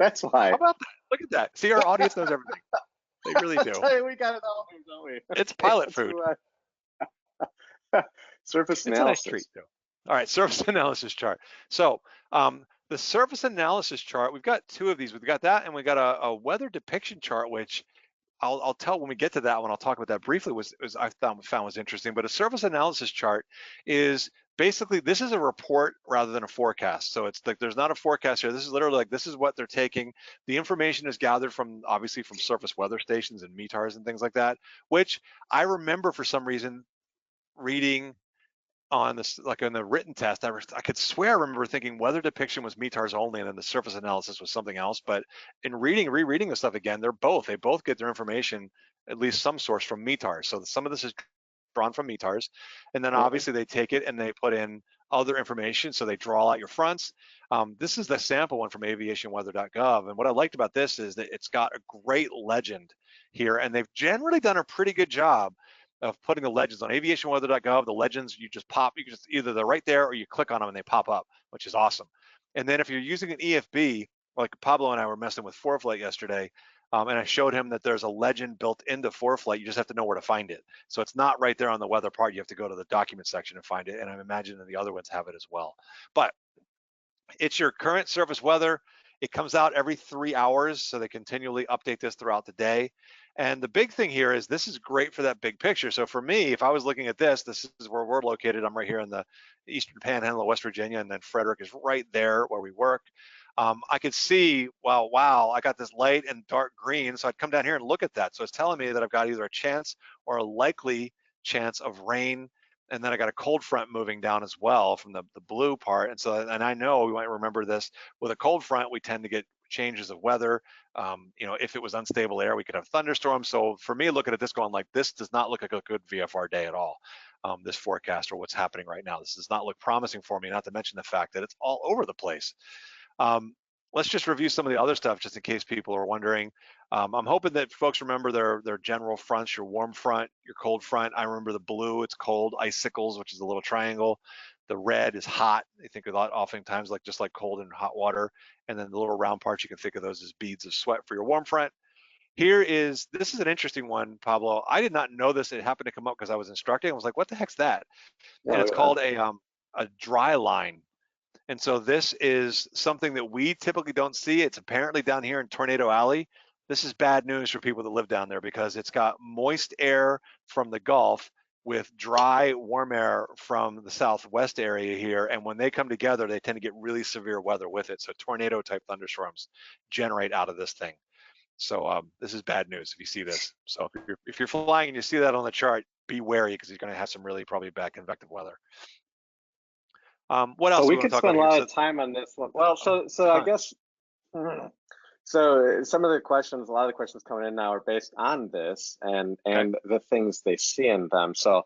That's why. How about that? Look at that. See, our audience knows everything. They really do. We got it all, don't we? It's pilot food. Surface It's analysis. a nice treat, too. All right, surface analysis chart. So the surface analysis chart, we've got two of these. We've got that, and we got a weather depiction chart, which I'll tell when we get to that one. I'll talk about that briefly. Was I found was interesting. But a surface analysis chart is basically, this is a report rather than a forecast. So it's like there's not a forecast here. This is literally like, this is what they're taking. The information is gathered from, obviously, from surface weather stations and METARs and things like that, which I remember for some reason reading on this, like in the written test, I could swear I remember thinking weather depiction was METARs only, and then the surface analysis was something else. But in rereading the stuff again, they both get their information, at least some source, from METARs. So some of this is drawn from METARs, and then obviously they take it and they put in other information. So they draw out your fronts. This is the sample one from aviationweather.gov, and what I liked about this is that it's got a great legend here, and they've generally done a pretty good job of putting the legends on aviationweather.gov. The legends, you just either they're right there or you click on them and they pop up, which is awesome. And then if you're using an EFB, like Pablo and I were messing with ForeFlight yesterday, and I showed him that there's a legend built into ForeFlight. You just have to know where to find it. So it's not right there on the weather part. You have to go to the document section and find it. And I imagine that the other ones have it as well. But it's your current surface weather. It comes out every 3 hours, so they continually update this throughout the day. And the big thing here is this is great for that big picture. So for me, if I was looking at this is where we're located. I'm right here in the Eastern Panhandle of West Virginia, and then Frederick is right there where we work. I could see, wow, I got this light and dark green, so I'd come down here and look at that. So it's telling me that I've got either a chance or a likely chance of rain, and then I got a cold front moving down as well from the blue part. And so, and I know we might remember this, with a cold front, we tend to get changes of weather. If it was unstable air, we could have thunderstorms. So for me, looking at this going like, this does not look like a good VFR day at all. This forecast or what's happening right now, this does not look promising for me, not to mention the fact that it's all over the place. Let's just review some of the other stuff just in case people are wondering. I'm hoping that folks remember their general fronts, your warm front, your cold front. I remember the blue, it's cold, icicles, which is a little triangle. The red is hot. I think of that oftentimes like just like cold and hot water. And then the little round parts, you can think of those as beads of sweat for your warm front. This is an interesting one, Pablo. I did not know this. It happened to come up because I was instructing. I was like, what the heck's that? And it's called a dry line. And so this is something that we typically don't see. It's apparently down here in Tornado Alley. This is bad news for people that live down there because it's got moist air from the Gulf with dry, warm air from the southwest area here. And when they come together, they tend to get really severe weather with it. So tornado type thunderstorms generate out of this thing. So this is bad news if you see this. So if you're flying and you see that on the chart, be wary because you're going to have some really probably bad convective weather. What else? Well, we could spend a lot of time on this one. Well, so I guess, so some of the questions, a lot of the questions coming in now are based on this and the things they see in them. So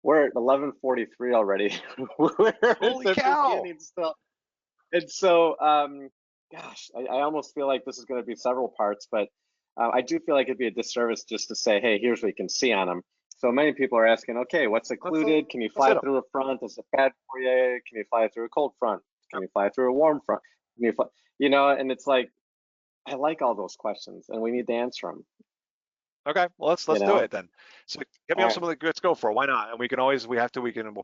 we're at 11:43 already. Holy cow! Still. And so, gosh, I almost feel like this is going to be several parts, but I do feel like it'd be a disservice just to say, hey, here's what you can see on them. So many people are asking, okay, what's occluded? Can you fly through a front? Is it bad for you? Can you fly through a cold front? Can you fly through a warm front? Can you fly, and it's like, I like all those questions and we need to answer them. Okay, well, let's do it then. So give me some of the, let's go for it. Why not? And we can always, we'll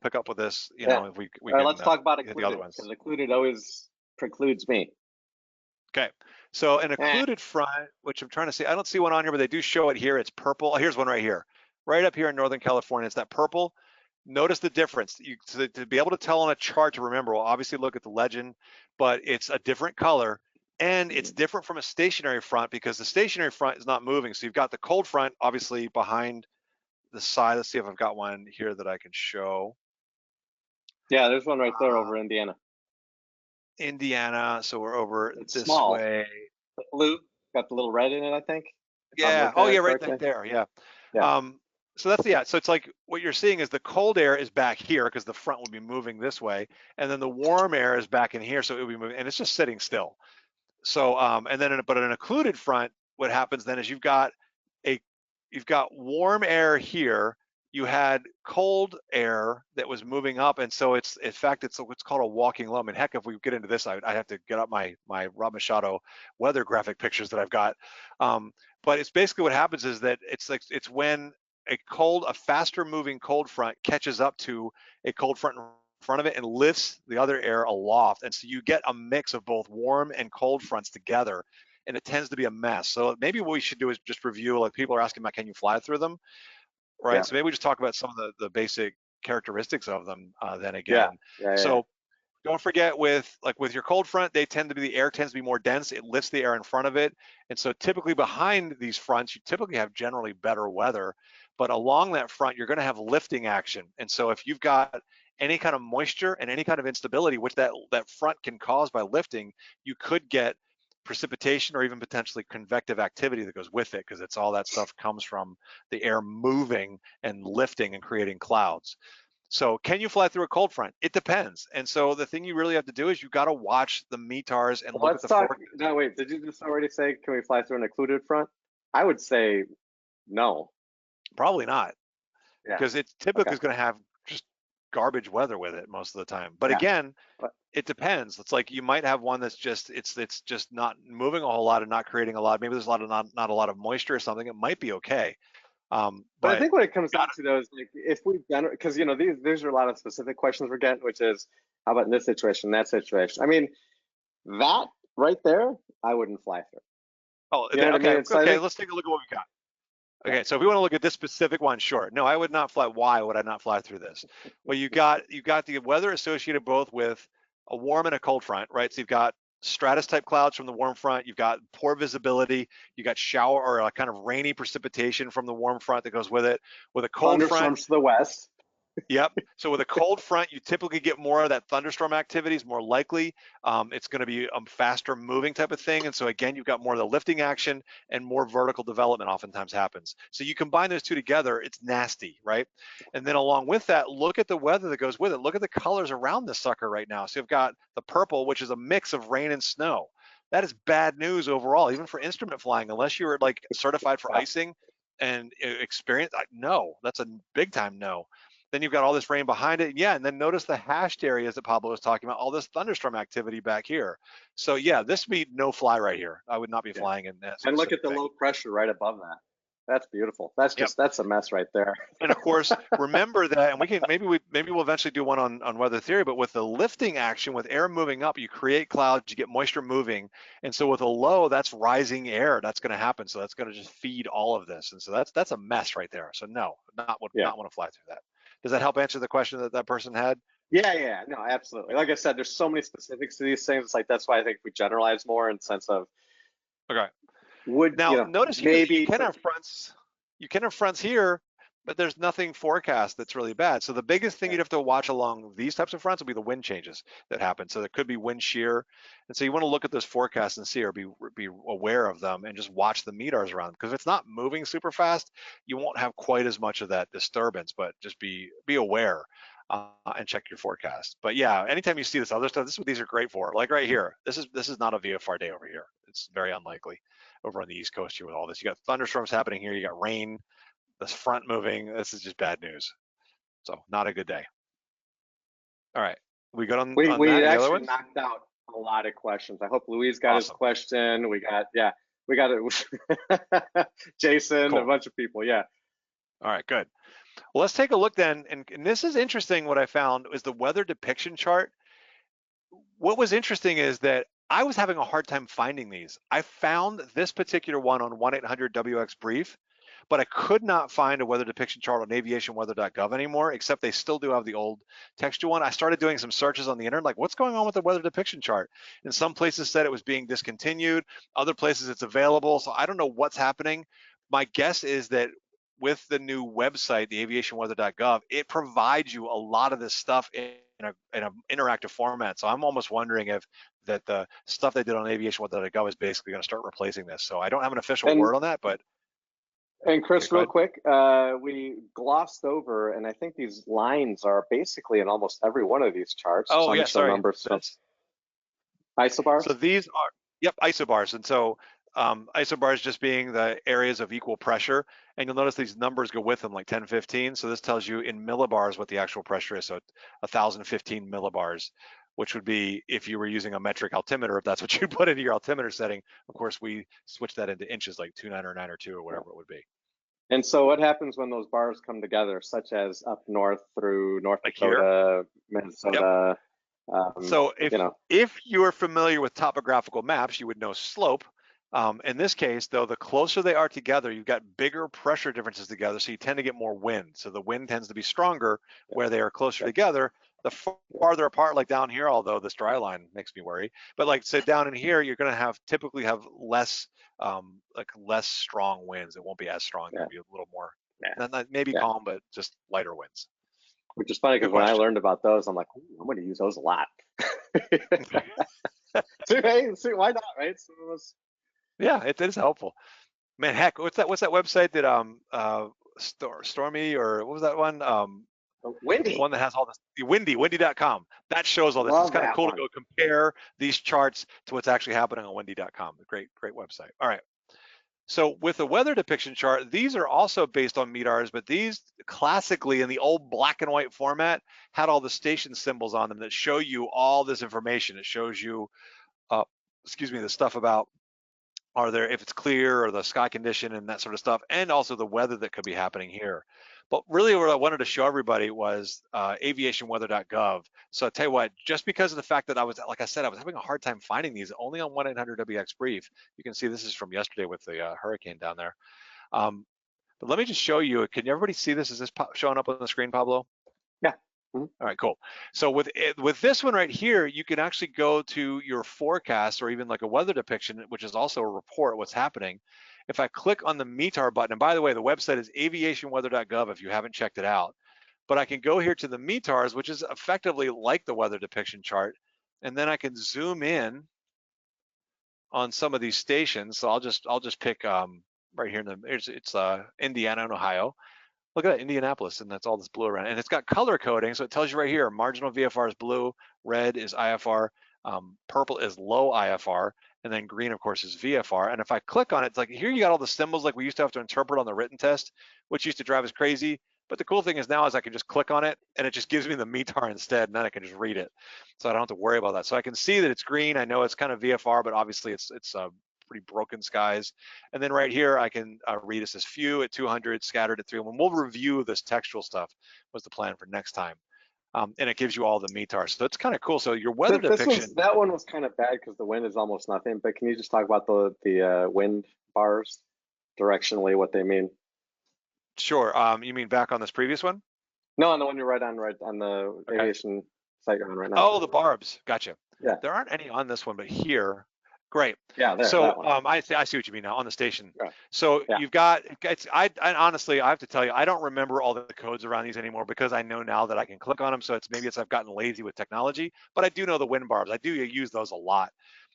pick up with this, if we can. Let's talk about occluded, because occluded always precludes me. Okay, so an occluded front, which I'm trying to see, I don't see one on here, but they do show it here. It's purple. Oh, here's one right here. Right up here in Northern California, it's that purple. Notice the difference. To be able to tell on a chart to remember, we'll obviously look at the legend, but it's a different color and it's different from a stationary front because the stationary front is not moving. So you've got the cold front obviously behind the side. Let's see if I've got one here that I can show. Yeah, there's one right there over Indiana. So we're over this small. way. The blue, got the little red in it, I think. Yeah. Oh yeah, right there. Yeah. So that's so it's like what you're seeing is the cold air is back here because the front will be moving this way, and then the warm air is back in here, so it will be moving, and it's just sitting still. So and then but an occluded front, what happens then is you've got warm air here, you had cold air that was moving up, and so it's, in fact, it's what's called a walking low. I mean, heck, if we get into this, I have to get up my Rob Machado weather graphic pictures that I've got. But it's basically what happens is that it's when a faster moving cold front catches up to a cold front in front of it and lifts the other air aloft, and so you get a mix of both warm and cold fronts together, and it tends to be a mess. So maybe what we should do is just review, like people are asking about, can you fly through them? Right. Yeah. So maybe we just talk about some of the basic characteristics of them then again. So don't forget with your cold front, the air tends to be more dense. It lifts the air in front of it. And so typically behind these fronts, you typically have generally better weather, but along that front, you're going to have lifting action. And so if you've got any kind of moisture and any kind of instability, which that front can cause by lifting, you could get precipitation or even potentially convective activity that goes with it, because it's all that stuff comes from the air moving and lifting and creating clouds. So can you fly through a cold front? It depends. And so the thing you really have to do is you got to watch the METARs and look at the forecast. No, wait, did you just already say, can we fly through an occluded front? I would say no. Probably not, because it typically is going to have just garbage weather with it most of the time. But again, it depends. It's like you might have one that's just it's just not moving a whole lot and not creating a lot. Maybe there's not a lot of moisture or something. It might be okay. But I think what it comes down to though is, like, if we've done, because these are a lot of specific questions we're getting, which is, how about in this situation, that situation? I mean, that right there, I wouldn't fly through. Oh, okay. Let's take a look at what we got. Okay, so if we want to look at this specific one, sure. No, I would not fly. Why would I not fly through this? Well, you got the weather associated both with a warm and a cold front, right? So you've got stratus type clouds from the warm front, you've got poor visibility, you got shower or a kind of rainy precipitation from the warm front that goes with it. With a cold front, thunderstorms to the west. Yep. So with a cold front, you typically get more of that thunderstorm activity is more likely. It's going to be a faster moving type of thing. And so again, you've got more of the lifting action and more vertical development oftentimes happens. So you combine those two together, it's nasty, right? And then along with that, look at the weather that goes with it. Look at the colors around this sucker right now. So you've got the purple, which is a mix of rain and snow. That is bad news overall, even for instrument flying, unless you're like certified for icing and experience. No, that's a big time no. Then you've got all this rain behind it. Yeah, and then notice the hashed areas that Pablo was talking about, all this thunderstorm activity back here. So yeah, this would be no fly right here. I would not be flying in that. And look at the low pressure right above that. That's beautiful. That's just that's a mess right there. And of course, remember that, and we can maybe we'll eventually do one on weather theory, but with the lifting action, with air moving up, you create clouds, you get moisture moving. And so with a low, that's rising air. That's going to happen. So that's going to just feed all of this. And so that's a mess right there. So no, not want to fly through that. Does that help answer the question that person had? Yeah, no, absolutely. Like I said, there's so many specifics to these things. It's like, that's why I think we generalize more in the sense of, okay. Notice maybe you can have fronts here, but there's nothing forecast that's really bad. So the biggest thing you'd have to watch along these types of fronts will be the wind changes that happen. So there could be wind shear. And so you want to look at those forecasts and see, or be aware of them, and just watch the METARs around. Because if it's not moving super fast, you won't have quite as much of that disturbance, but just be aware and check your forecast. But yeah, anytime you see this other stuff, this is what these are great for. Like right here, this is not a VFR day over here. It's very unlikely over on the East Coast here with all this. You got thunderstorms happening here, you got rain, this front moving. This is just bad news. So not a good day. All right, we got on. We actually knocked out a lot of questions. I hope Louise got his question. We got it. Jason, cool. A bunch of people. Yeah. All right, good. Well, let's take a look then. And this is interesting. What I found is the weather depiction chart. What was interesting is that I was having a hard time finding these. I found this particular one on 1-800-WX-BRIEF, but I could not find a weather depiction chart on aviationweather.gov anymore, except they still do have the old textual one. I started doing some searches on the internet, like what's going on with the weather depiction chart? And some places said it was being discontinued. Other places it's available. So I don't know what's happening. My guess is that with the new website, the aviationweather.gov, it provides you a lot of this stuff in an interactive format. So I'm almost wondering if that the stuff they did on aviationweather.gov is basically going to start replacing this. So I don't have an official word on that, but. And Chris, real quick, we glossed over, and I think these lines are basically in almost every one of these charts. Oh, yeah, sorry. Isobars. So these are, Isobars. And so Isobars just being the areas of equal pressure, and you'll notice these numbers go with them, like 10, 15. So this tells you in millibars what the actual pressure is. So 1,015 millibars, which would be if you were using a metric altimeter, if that's what you put into your altimeter setting. Of course, we switch that into inches, like 2.9 or 902 or whatever it would be. And so what happens when those bars come together, such as up north through North Like Dakota, Minnesota? Yep. So you know, if you are familiar with topographical maps, you would know slope. In this case, though, the closer they are together, you've got bigger pressure differences together, so you tend to get more wind. So the wind tends to be stronger where they are closer together. The farther apart, like down here, although this dry line makes me worry, but like say down in here, you're going to typically have less less strong winds. It won't be as strong. It'll be a little more, not maybe calm, but just lighter winds. Which is funny because when I learned about those, I'm like, I'm going to use those a lot. So, hey, why not, right? So yeah, it is helpful. Man, heck, what's that website that Stormy, or what was that one? Windy. The one that has all this, windy.com. That shows all this. Love it's kind of cool one. to go compare these charts to what's actually happening on windy.com. Great website. All right. So with the weather depiction chart, these are also based on METARs, but these classically in the old black and white format had all the station symbols on them that show you all this information. It shows you, the stuff about if it's clear or the sky condition and that sort of stuff, and also the weather that could be happening here. But really what I wanted to show everybody was aviationweather.gov. So I'll tell you what, just because of the fact that I was having a hard time finding these only on 1-800-WX Brief. You can see this is from yesterday with the hurricane down there. But let me just show you, can everybody see this? Is this showing up on the screen, Pablo? Yeah. All right, cool. So with this one right here, you can actually go to your forecast or even like a weather depiction, which is also a report of what's happening. If I click on the METAR button, and by the way, the website is aviationweather.gov if you haven't checked it out, but I can go here to the METARs, which is effectively like the weather depiction chart, and then I can zoom in on some of these stations. So I'll just pick right here it's Indiana and Ohio. Look at that, Indianapolis, and that's all this blue around. And it's got color coding, so it tells you right here, marginal VFR is blue, red is IFR, purple is low IFR, and then green, of course, is VFR. And if I click on it, it's like here you got all the symbols like we used to have to interpret on the written test, which used to drive us crazy. But the cool thing is now is I can just click on it, and it just gives me the METAR instead, and then I can just read it. So I don't have to worry about that. So I can see that it's green. I know it's kind of VFR, but obviously it's pretty broken skies. And then right here, I can read it says few at 200, scattered at 3. And we'll review this textual stuff was the plan for next time. And it gives you all the METARs. So it's kind of cool. So your weather depiction. That one was kind of bad because the wind is almost nothing. But can you just talk about the wind bars directionally, what they mean? Sure. You mean back on this previous one? No, on the one you're right on the aviation site you're on right now. Oh, the barbs. Gotcha. Yeah. There aren't any on this one, but here. Great. Yeah. There, so I see what you mean now on the station. Yeah. So you've got I honestly I have to tell you I don't remember all the codes around these anymore because I know now that I can click on them. So maybe I've gotten lazy with technology, but I do know the wind barbs. I do use those a lot.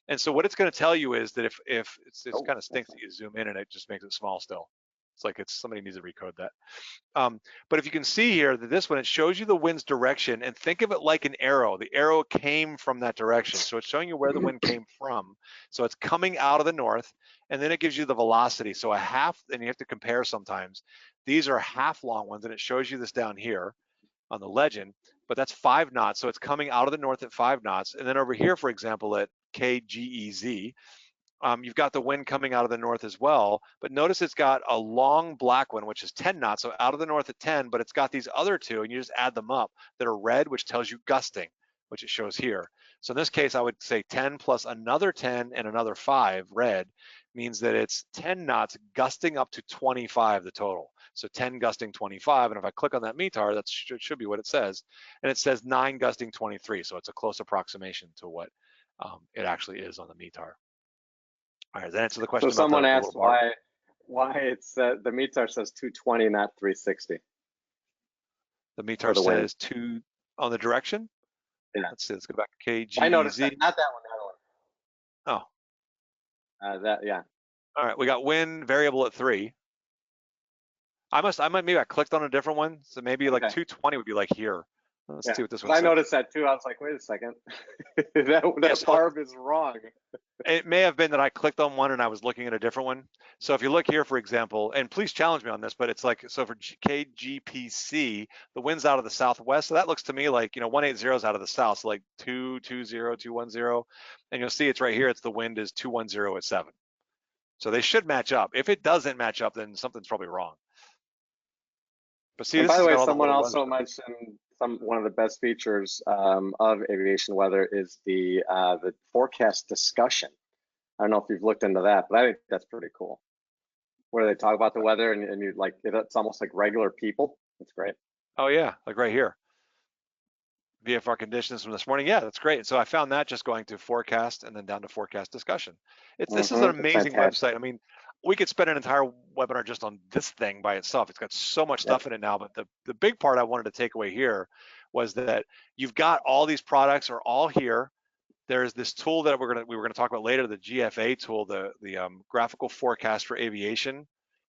And so what it's going to tell you is that if it's kind of stinks that you zoom in and it just makes it small still. It's like somebody needs to recode that. But if you can see here that this one, it shows you the wind's direction, and think of it like an arrow. The arrow came from that direction. So it's showing you where the wind came from. So it's coming out of the north, and then it gives you the velocity. So a half, and you have to compare sometimes. These are half long ones, and it shows you this down here on the legend, but that's 5 knots. So it's coming out of the north at 5 knots. And then over here, for example, at KGEZ, you've got the wind coming out of the north as well, but notice it's got a long black one, which is 10 knots, so out of the north at 10, but it's got these other two, and you just add them up, that are red, which tells you gusting, which it shows here. So in this case, I would say 10 plus another 10 and another 5, red, means that it's 10 knots gusting up to 25, the total. So 10 gusting 25, and if I click on that METAR, that should be what it says, and it says 9 gusting 23, so it's a close approximation to what it actually is on the METAR. All right, does that answer the question? So someone asked why it's the METAR says 220, not 360. The METAR says 2 on the direction. Yeah. Let's see. Let's go back to KGEZ. I noticed that. Not that one. That one. Oh. Yeah. All right, we got wind variable at 3. Maybe I clicked on a different one, so maybe like 220 would be like here. Let's see what this one I says. noticed that too. I was like, wait a second, that barb is wrong. It may have been that I clicked on one and I was looking at a different one. So if you look here, for example, and please challenge me on this, but it's like, so for KGPC, the wind's out of the southwest. So that looks to me like, 180 is out of the south, so like 220, 210. And you'll see it's right here. It's the wind is 210 at 7. So they should match up. If it doesn't match up, then something's probably wrong. But see, And this by the way, got all someone weather also stuff. mentioned one of the best features of aviation weather is the forecast discussion. I don't know if you've looked into that, but I think that's pretty cool. Where they talk about the weather and you like, it's almost like regular people. It's great. Oh yeah, like right here. VFR conditions from this morning. Yeah, that's great. So I found that just going to forecast and then down to forecast discussion. This is an amazing website. I mean, we could spend an entire webinar just on this thing by itself. It's got so much stuff in it now, but the big part I wanted to take away here was that you've got all these products are all here. There's this tool that we were gonna talk about later, the GFA tool, the graphical forecast for aviation.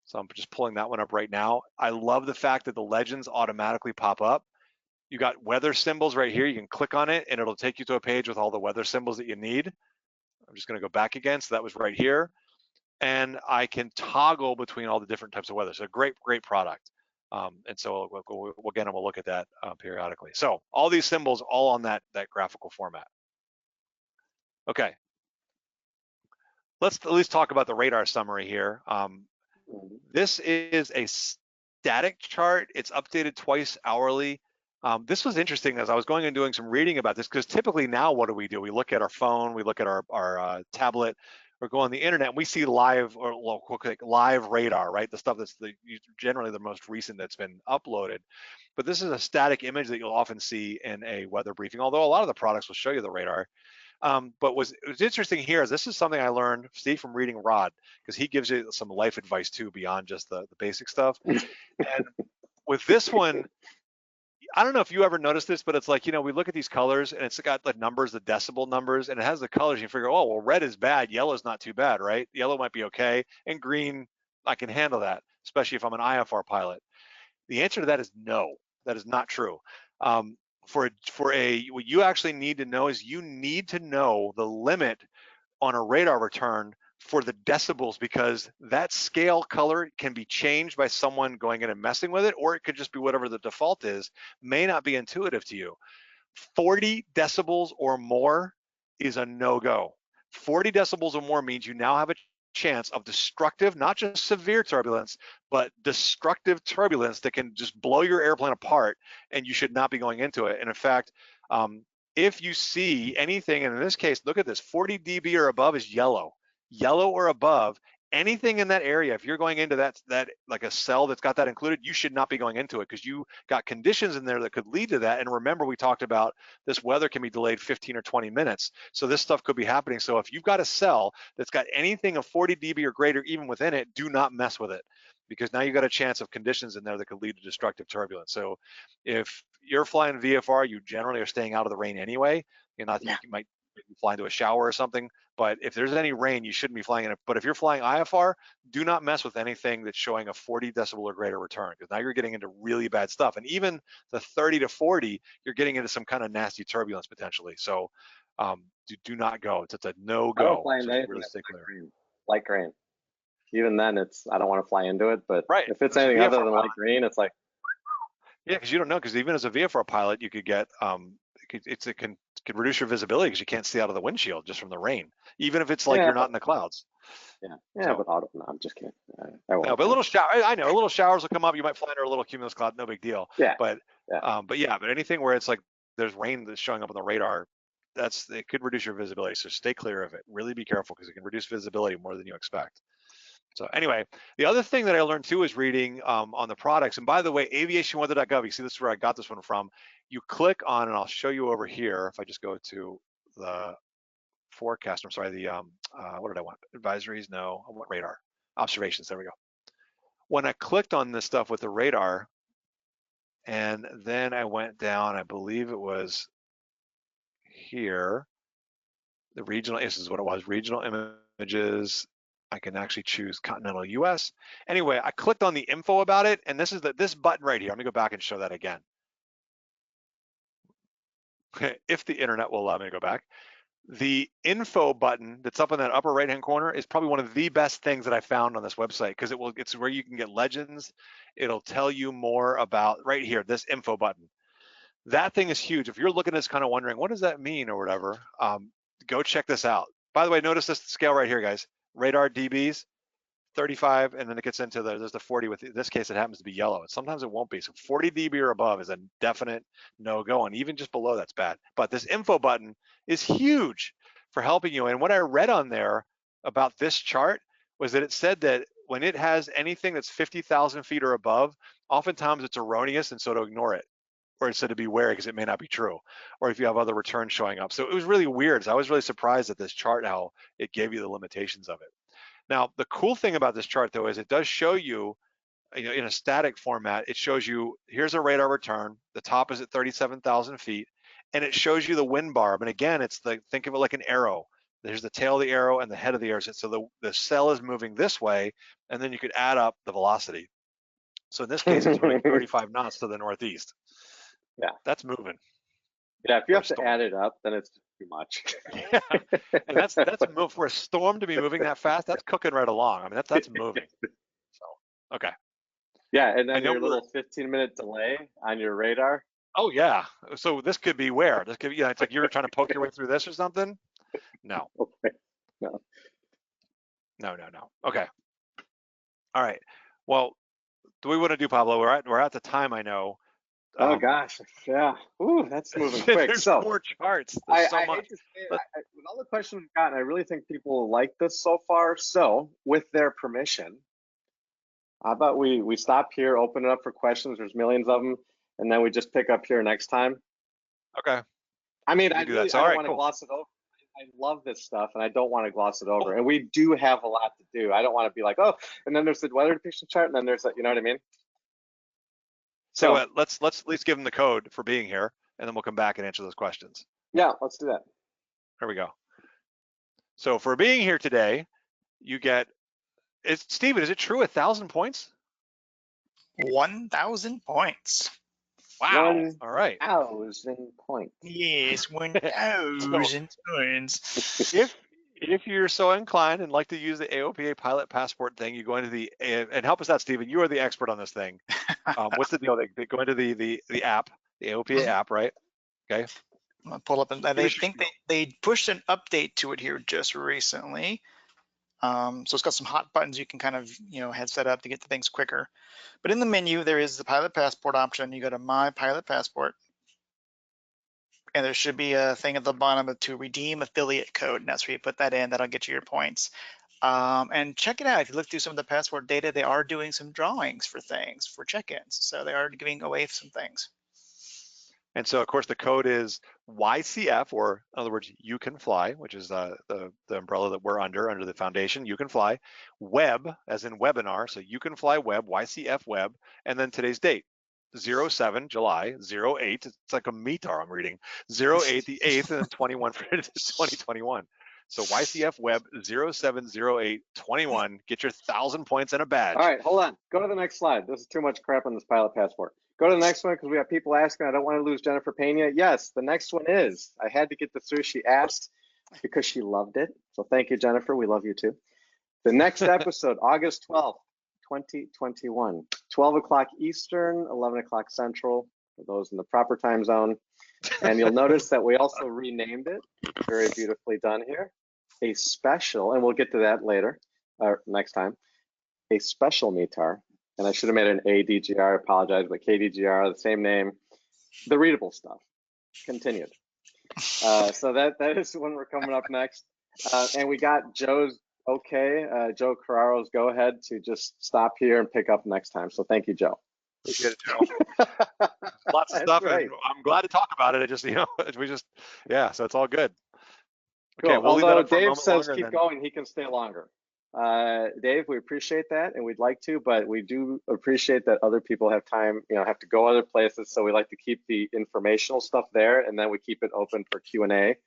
So I'm just pulling that one up right now. I love the fact that the legends automatically pop up. You got weather symbols right here. You can click on it and it'll take you to a page with all the weather symbols that you need. I'm just gonna go back again. So that was right here. And I can toggle between all the different types of weather. So great product. And so we'll look at that periodically. So all these symbols all on that graphical format. Okay. Let's at least talk about the radar summary here. This is a static chart. It's updated twice hourly. This was interesting as I was going and doing some reading about this, because typically now what do? We look at our phone, we look at our tablet, or go on the internet, and we see live live radar, right? The stuff that's generally the most recent that's been uploaded. But this is a static image that you'll often see in a weather briefing, although a lot of the products will show you the radar. But what's interesting here is this is something I learned, Steve, from reading Rod, because he gives you some life advice too beyond just the basic stuff. And with this one, I don't know if you ever noticed this, but it's like, we look at these colors and it's got the numbers, the decibel numbers, and it has the colors. You figure, oh, well, red is bad, yellow is not too bad, right? Yellow might be okay, and green, I can handle that, especially if I'm an IFR pilot. The answer to that is no, that is not true. What you actually need to know is you need to know the limit on a radar return for the decibels, because that scale color can be changed by someone going in and messing with it, or it could just be whatever the default is, may not be intuitive to you. 40 decibels or more is a no-go. 40 decibels or more means you now have a chance of destructive, not just severe turbulence, but destructive turbulence that can just blow your airplane apart, and you should not be going into it. And in fact, if you see anything, and in this case, look at this, 40 dB or above is yellow or above. Anything in that area, if you're going into that like a cell that's got that included, you should not be going into it, because you got conditions in there that could lead to that. And remember, we talked about this weather can be delayed 15 or 20 minutes. So this stuff could be happening. So if you've got a cell that's got anything of 40 dB or greater even within it, do not mess with it, because now you've got a chance of conditions in there that could lead to destructive turbulence. So if you're flying VFR, you generally are staying out of the rain anyway. You might fly into a shower or something, but if there's any rain, you shouldn't be flying in it. But if you're flying IFR, do not mess with anything that's showing a 40 decibel or greater return, because now you're getting into really bad stuff. And even the 30 to 40, you're getting into some kind of nasty turbulence potentially. So do not go. It's a no-go. I don't fly into really stay clear. Light green. Even then, I don't want to fly into it. But right. If it's anything other than light green, it's like, yeah, because you don't know. Because even as a VFR pilot, you could get it can reduce your visibility because you can't see out of the windshield just from the rain, even if it's like you're not in the clouds. But no, I'm just kidding. No, but a little shower. I know a little showers will come up. You might fly under a little cumulus cloud, no big deal. But anything where it's like there's rain that's showing up on the radar, it could reduce your visibility. So stay clear of it. Really be careful, because it can reduce visibility more than you expect. So anyway, the other thing that I learned too is reading on the products. And by the way, aviationweather.gov, you see this is where I got this one from. You click on, and I'll show you over here. If I just go to the forecast, I'm sorry, the what did I want? Advisories? No, I want radar. Observations, there we go. When I clicked on this stuff with the radar, and then I went down, I believe it was here, the regional, this is what it was, regional images. I can actually choose continental US. Anyway, I clicked on the info about it, and this is this button right here. Let me go back and show that again. if the internet will allow me to go back. The info button that's up in that upper right-hand corner is probably one of the best things that I found on this website, because it's where you can get legends. It'll tell you more about right here, this info button. That thing is huge. If you're looking at this kind of wondering, what does that mean or whatever, go check this out. By the way, notice this scale right here, guys. Radar dBs, 35, and then it gets into there's the 40. With this case, it happens to be yellow. And sometimes it won't be. So 40 dB or above is a definite no-go, and even just below that's bad. But this info button is huge for helping you. And what I read on there about this chart was that it said that when it has anything that's 50,000 feet or above, oftentimes it's erroneous, and so to ignore it, or it said to be wary because it may not be true, or if you have other returns showing up. So it was really weird. So I was really surprised at this chart, how it gave you the limitations of it. Now, the cool thing about this chart, though, is it does show you, in a static format, it shows you, here's a radar return, the top is at 37,000 feet, and it shows you the wind barb. And again, it's think of it like an arrow. There's the tail of the arrow and the head of the arrow. So the cell is moving this way, and then you could add up the velocity. So in this case, it's moving 35 knots to the northeast. Yeah. That's moving. Yeah, if you have to add it up, then it's too much. Yeah, and that's for a storm to be moving that fast. That's cooking right along. I mean, that's moving. So okay. Yeah, and then your little 15-minute delay on your radar. Oh yeah. So this could be where this could be. It's like you were trying to poke your way through this or something. No. Okay. No. No. Okay. All right. Well, do we want to do, Pablo? We're at the time, I know. Oh gosh, yeah. Ooh, that's moving quick. There's so more charts. I so much. hate to say it, with all the questions we've gotten, I really think people like this so far. So, with their permission, how about we stop here, open it up for questions? There's millions of them, and then we just pick up here next time. Okay. I mean, I don't want to cool. gloss it over. I love this stuff, and I don't want to gloss it over. And we do have a lot to do. I don't want to be like, oh, and then there's the weather depiction chart, and then there's that. You know what I mean? So let's at least give them the code for being here, and then we'll come back and answer those questions. Yeah, let's do that. Here we go. So for being here today, you get, Stephen, is it true 1,000 points? 1,000 points. Wow. All right. 1,000 points. Yes, 1,000 points. If you're so inclined and like to use the AOPA pilot passport thing, you go into the, and help us out, Stephen, you are the expert on this thing. What's the deal? They go into the app, the AOPA app, right? Okay. I'm gonna pull up, and they think they pushed an update to it here just recently. So it's got some hot buttons you can kind of, head set up to get to things quicker. But in the menu, there is the pilot passport option. You go to My Pilot Passport. And there should be a thing at the bottom to redeem affiliate code, and that's where you put that in. That'll get you your points. And check it out. If you look through some of the passport data, they are doing some drawings for things, for check-ins. So they are giving away some things. And so, of course, the code is YCF, or in other words, you can fly, which is the umbrella that we're under the foundation. You can fly web, as in webinar. So you can fly web, YCF web, and then today's date. 07 July 08. It's like a METAR I'm reading. 08 the 8th and then 21 for 2021. So YCF Web 070821. Get your 1,000 points and a badge. All right, hold on. Go to the next slide. This is too much crap on this pilot passport. Go to the next one because we have people asking. I don't want to lose Jennifer Pena. Yes, the next one is. I had to get this through. She asked because she loved it. So thank you, Jennifer. We love you too. The next episode, August 12th. 2021, 12 o'clock Eastern, 11 o'clock Central, for those in the proper time zone. And you'll notice that we also renamed it, very beautifully done here, a special, and we'll get to that later, or next time, a special METAR. And I should have made an ADGR, I apologize, but KDGR, the same name, the readable stuff, continued. So that is when we're coming up next. And we got Joe's Joe Carraro's go ahead to just stop here and pick up next time. So thank you, Joe. Appreciate it, Joe. Lots of stuff, right. And I'm glad to talk about it. It just, so it's all good. Okay, cool. We'll although Dave says keep going, he can stay longer. Dave, we appreciate that, and we'd like to, but we do appreciate that other people have time, have to go other places. So we like to keep the informational stuff there, and then we keep it open for Q&A.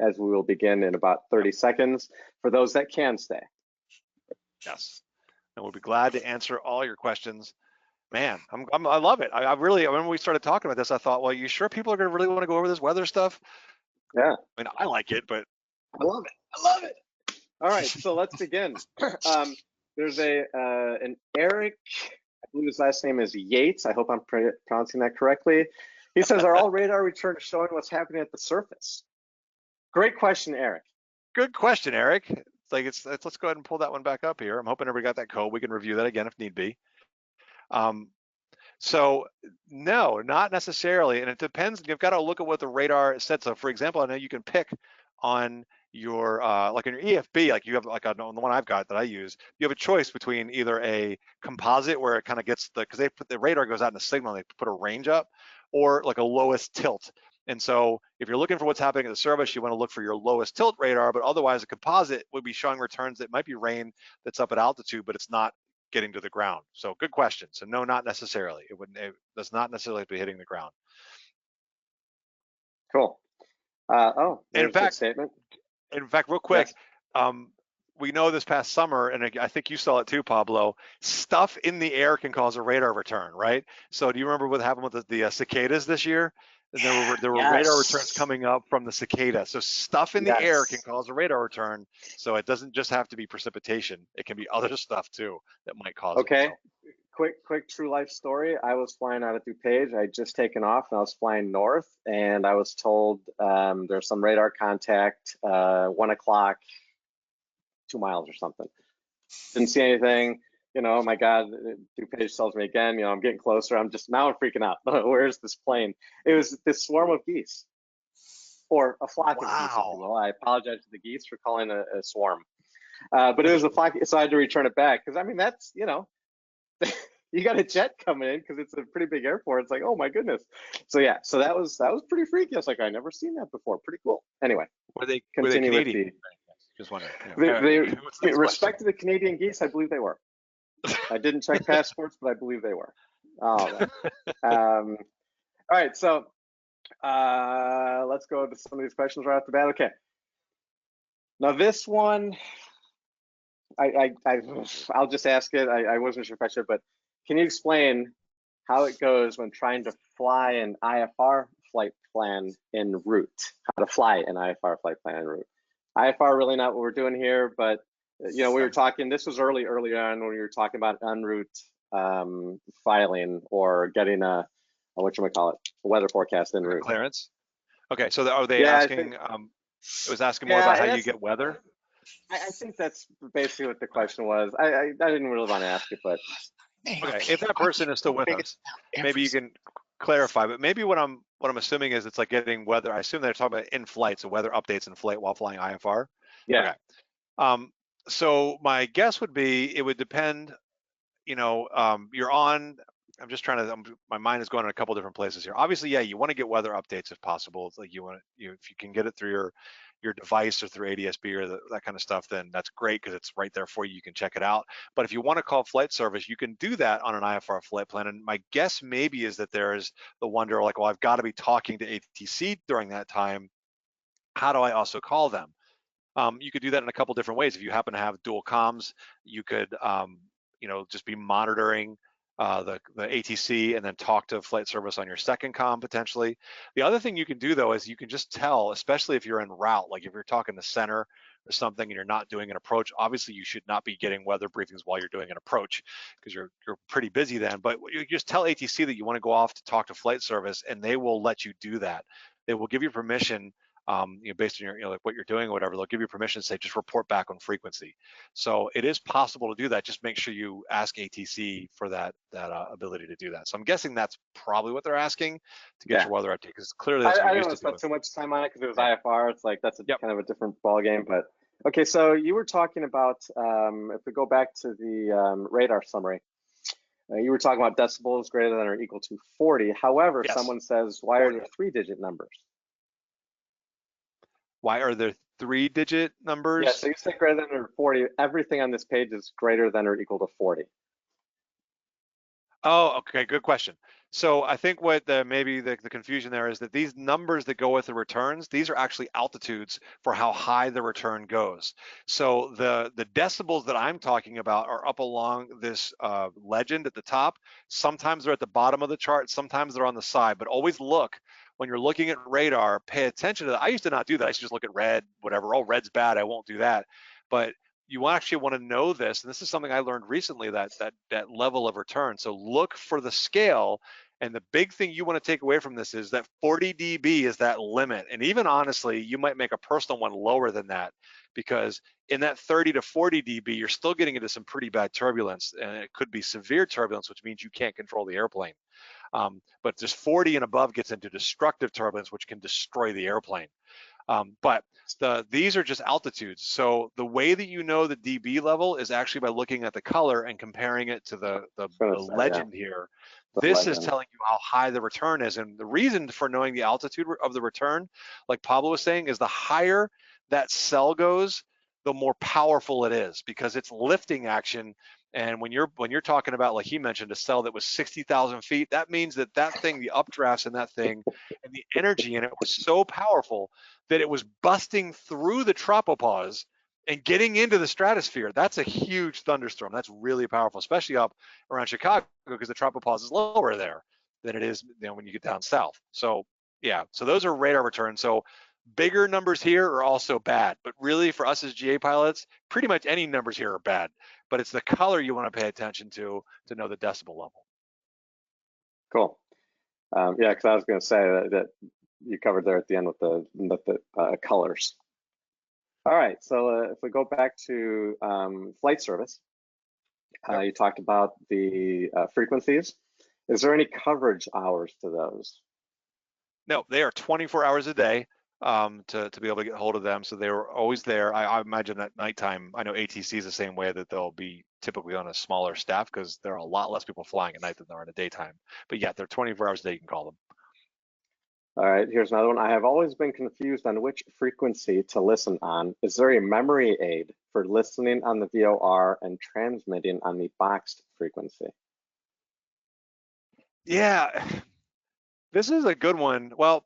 As we will begin in about 30 seconds for those that can stay. Yes, and we'll be glad to answer all your questions. Man, I love it. I really, I remember we started talking about this. I thought, well, you sure people are going to really want to go over this weather stuff? Yeah. I mean, I like it, but I love it. I love it. All right, so let's begin. There's an Eric, I believe his last name is Yates. I hope I'm pronouncing that correctly. He says, are all radar returns showing what's happening at the surface? Great question, Eric. good question, Eric. It's like let's go ahead and pull that one back up here. I'm hoping everybody got that code. We can review that again if need be. So no, not necessarily, and it depends. You've got to look at what the radar said. So, for example, I know you can pick on your like on your EFB, like you have like on the one I've got that I use, you have a choice between either a composite where it kind of gets because they put the radar goes out in a signal, they put a range up, or like a lowest tilt. And so if you're looking for what's happening at the surface, you want to look for your lowest tilt radar, but otherwise a composite would be showing returns that might be rain that's up at altitude, but it's not getting to the ground. So good question. So no, not necessarily. It does not necessarily be hitting the ground. Cool. Oh, and in fact, statement. In fact, real quick, yes. We know this past summer, and I think you saw it too, Pablo, stuff in the air can cause a radar return, right? So do you remember what happened with the cicadas this year? There were yes. radar returns coming up from the cicada. So stuff in the air can cause a radar return. So it doesn't just have to be precipitation. It can be other stuff too that might cause it. Okay. So. Quick true life story. I was flying out of DuPage. I had just taken off and I was flying north, and I was told there's some radar contact, 1 o'clock, 2 miles or something. Didn't see anything. You know, my God, DuPage tells me again, you know, I'm getting closer. I'm freaking out. Where's this plane? It was this swarm of geese, or a flock of geese, if you will. I apologize to the geese for calling a swarm. But it was a flock, so I had to return it back. Because, I mean, that's, you know, you got a jet coming in because it's a pretty big airport. It's like, oh my goodness. So yeah, so that was pretty freaky. I was like, I never seen that before. Pretty cool. Anyway, were they Canadian? Just wondering. They respect to the Canadian geese. I believe they were. I didn't check passports, but I believe they were. All right. So let's go to some of these questions right off the bat. Okay. Now this one, I'll just ask it. I wasn't sure if I should, but can you explain how it goes when trying to fly an IFR flight plan en route? How to fly an IFR flight plan en route? IFR really not what we're doing here, but you know, we were talking. This was early on when we were talking about en route filing or getting a whatchamacallit, a weather forecast en route. Clearance. Okay, so are they asking? It was asking more about how you get weather. I think that's basically what the question was. I didn't really want to ask it, but okay. If that person is still with us, maybe you can clarify. But maybe what I'm assuming is it's like getting weather. I assume they're talking about in flight, so weather updates in flight while flying IFR. Yeah. Okay. So my guess would be it would depend. You know, you're on. I'm just trying to. My mind is going in a couple different places here. Obviously, yeah, you want to get weather updates if possible. It's like if you can get it through your device or through ADSB or that kind of stuff, then that's great because it's right there for you. You can check it out. But if you want to call flight service, you can do that on an IFR flight plan. And my guess maybe is that there's the wonder like, well, I've got to be talking to ATC during that time. How do I also call them? You could do that in a couple different ways. If you happen to have dual comms, you could, you know, just be monitoring the ATC and then talk to flight service on your second comm potentially. The other thing you can do though is you can just tell, especially if you're en route, like if you're talking to center or something and you're not doing an approach, obviously you should not be getting weather briefings while you're doing an approach because you're pretty busy then. But you just tell ATC that you want to go off to talk to flight service and they will let you do that. They will give you permission. You know, based on your, you know, like what you're doing or whatever, they'll give you permission to say just report back on frequency. So it is possible to do that. Just make sure you ask ATC for that ability to do that. So I'm guessing that's probably what they're asking to get your weather update because clearly that's what I you're didn't used to spend too much time on it because it was IFR. It's like that's kind of a different ball game. But okay, so you were talking about if we go back to the radar summary. You were talking about decibels greater than or equal to 40. However, someone says, why are there 3-digit numbers? Why are there 3-digit numbers? Yeah, so you say greater than or 40. Everything on this page is greater than or equal to 40. Oh, okay, good question. So I think what maybe the confusion there is that these numbers that go with the returns, these are actually altitudes for how high the return goes. So the decibels that I'm talking about are up along this legend at the top. Sometimes they're at the bottom of the chart, sometimes they're on the side, but always look, when you're looking at radar, pay attention to that. I used to not do that. I used to just look at red, whatever. Oh, red's bad, I won't do that. But you actually want to know this, and this is something I learned recently, that level of return. So look for the scale, and the big thing you want to take away from this is that 40 dB is that limit. And even honestly, you might make a personal one lower than that, because in that 30 to 40 dB, you're still getting into some pretty bad turbulence, and it could be severe turbulence, which means you can't control the airplane. But just 40 and above gets into destructive turbulence, which can destroy the airplane. But these are just altitudes. So the way that you know the dB level is actually by looking at the color and comparing it to the legend here. This is telling you how high the return is. And the reason for knowing the altitude of the return, like Pablo was saying, is the higher that cell goes, the more powerful it is, because it's lifting action. And when you're talking about, like he mentioned, a cell that was 60,000 feet, that means that thing, the updrafts in that thing and the energy in it was so powerful that it was busting through the tropopause and getting into the stratosphere. That's a huge thunderstorm. That's really powerful, especially up around Chicago, because the tropopause is lower there than it is, when you get down south. So yeah, so those are radar returns. So bigger numbers here are also bad, but really for us as GA pilots, pretty much any numbers here are bad, but it's the color you want to pay attention to know the decibel level. Cool. Yeah, because I was going to say that you covered there at the end with the colors. All right, so if we go back to flight service, you talked about the frequencies. Is there any coverage hours to those? No, they are 24 hours a day to be able to get hold of them. So they were always there. I imagine at nighttime, I know ATC is the same way, that they'll be typically on a smaller staff because there are a lot less people flying at night than there are in the daytime. But yeah, they're 24 hours a day, you can call them. All right, here's another one. I have always been confused on which frequency to listen on. Is there a memory aid for listening on the VOR and transmitting on the boxed frequency? Yeah, this is a good one. Well,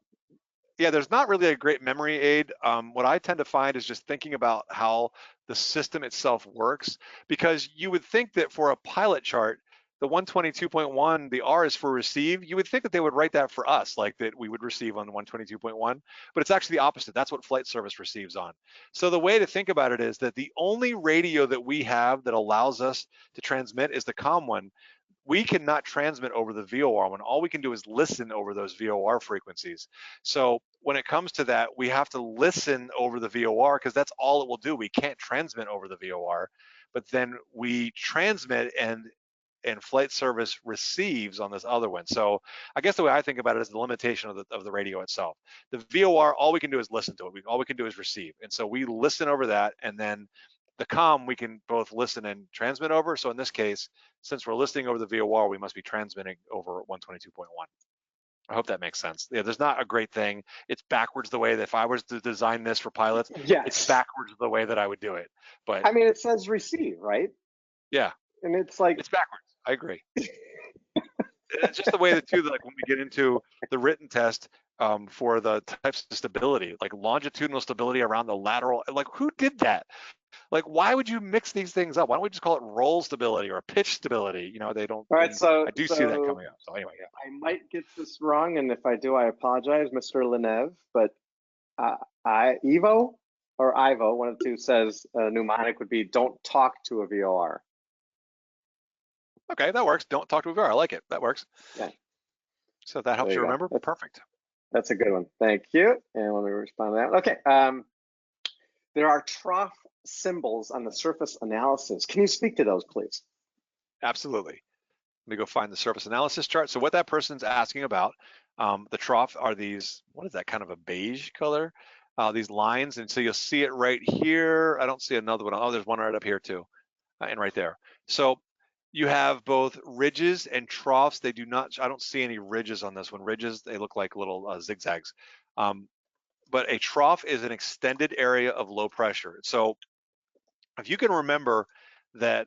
yeah, there's not really a great memory aid. What I tend to find is just thinking about how the system itself works, because you would think that for a pilot chart, the 122.1, the R is for receive. You would think that they would write that for us, like that we would receive on 122.1, but it's actually the opposite. That's what flight service receives on. So the way to think about it is that the only radio that we have that allows us to transmit is the COM one. We cannot transmit over the VOR one. All we can do is listen over those VOR frequencies. So when it comes to that, we have to listen over the VOR, because that's all it will do. We can't transmit over the VOR, but then we transmit and flight service receives on this other one. So I guess the way I think about it is the limitation of the radio itself. The VOR, all we can do is listen to it. All we can do is receive. And so we listen over that, and then the COM we can both listen and transmit over. So in this case, since we're listening over the VOR, we must be transmitting over 122.1. I hope that makes sense. Yeah, there's not a great thing. It's backwards the way that if I was to design this for pilots, yes, it's backwards the way that I would do it. But I mean, it says receive, right? Yeah. And it's like, it's backwards. I agree. It's just the way that too, like when we get into the written test for the types of stability, like longitudinal stability around the lateral, like who did that? Like, why would you mix these things up? Why don't we just call it roll stability or pitch stability? They don't. All right, so I do see that coming up. So anyway, yeah. I might get this wrong, and if I do, I apologize, Mr. Lenev. But Ivo or Ivo, one of the two, says mnemonic would be "Don't talk to a VOR." Okay, that works. Don't talk to a VOR. I like it. That works. Yeah. So that helps you remember. Perfect. That's a good one. Thank you. And let me respond to that. Okay. There are trough symbols on the surface analysis. Can you speak to those, please? Absolutely. Let me go find the surface analysis chart. So what that person's asking about, the trough are these, what is that, kind of a beige color? These lines, and so you'll see it right here. I don't see another one. Oh, there's one right up here too, and right there. So you have both ridges and troughs. They do not, I don't see any ridges on this one. Ridges, they look like little zigzags. But a trough is an extended area of low pressure. So if you can remember that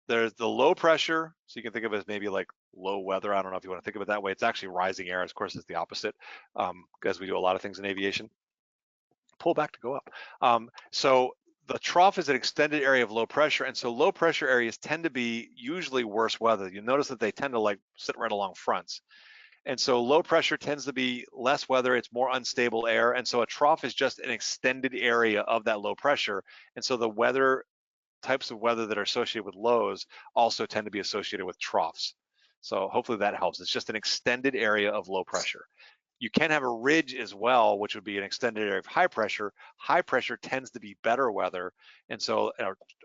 there's the low pressure, so you can think of it as maybe like low weather. I don't know if you want to think of it that way. It's actually rising air. Of course, it's the opposite, because we do a lot of things in aviation. Pull back to go up. So the trough is an extended area of low pressure, and so low pressure areas tend to be usually worse weather. You notice that they tend to like sit right along fronts. And so low pressure tends to be less weather, it's more unstable air. And so a trough is just an extended area of that low pressure. And so the weather, types of weather that are associated with lows also tend to be associated with troughs. So hopefully that helps. It's just an extended area of low pressure. You can have a ridge as well, which would be an extended area of high pressure. High pressure tends to be better weather. And so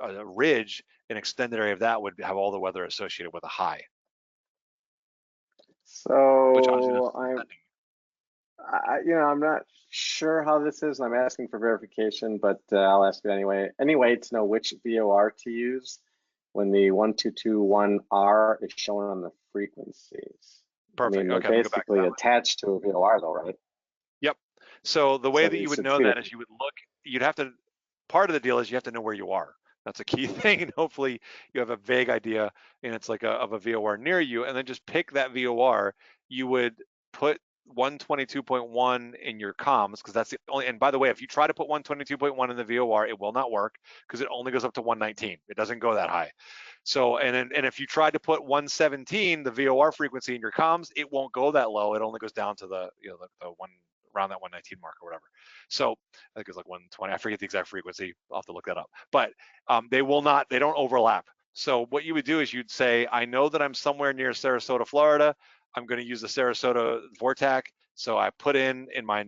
a ridge, an extended area of that would have all the weather associated with a high. So I'm not sure how this is. I'm asking for verification, but I'll ask it anyway. Any way to know which VOR to use when the 1221R is shown on the frequencies? Perfect. I mean, okay, they're basically attached to a VOR though, right? Yep. So the way So that you would know that is you would look, you'd have to, part of the deal is you have to know where you are. That's a key thing. And hopefully you have a vague idea and it's like of a VOR near you, and then just pick that VOR. You would put 122.1 in your comms, because that's the only, and by the way, if you try to put 122.1 in the VOR, it will not work because it only goes up to 119. It doesn't go that high. So, and if you try to put 117, the VOR frequency in your comms, it won't go that low. It only goes down to the one around that 119 mark or whatever. So I think it's like 120. I forget the exact frequency. I'll have to look that up. But they don't overlap. So what you would do is you'd say, I know that I'm somewhere near Sarasota, Florida. I'm going to use the Sarasota VORTAC. So I put in my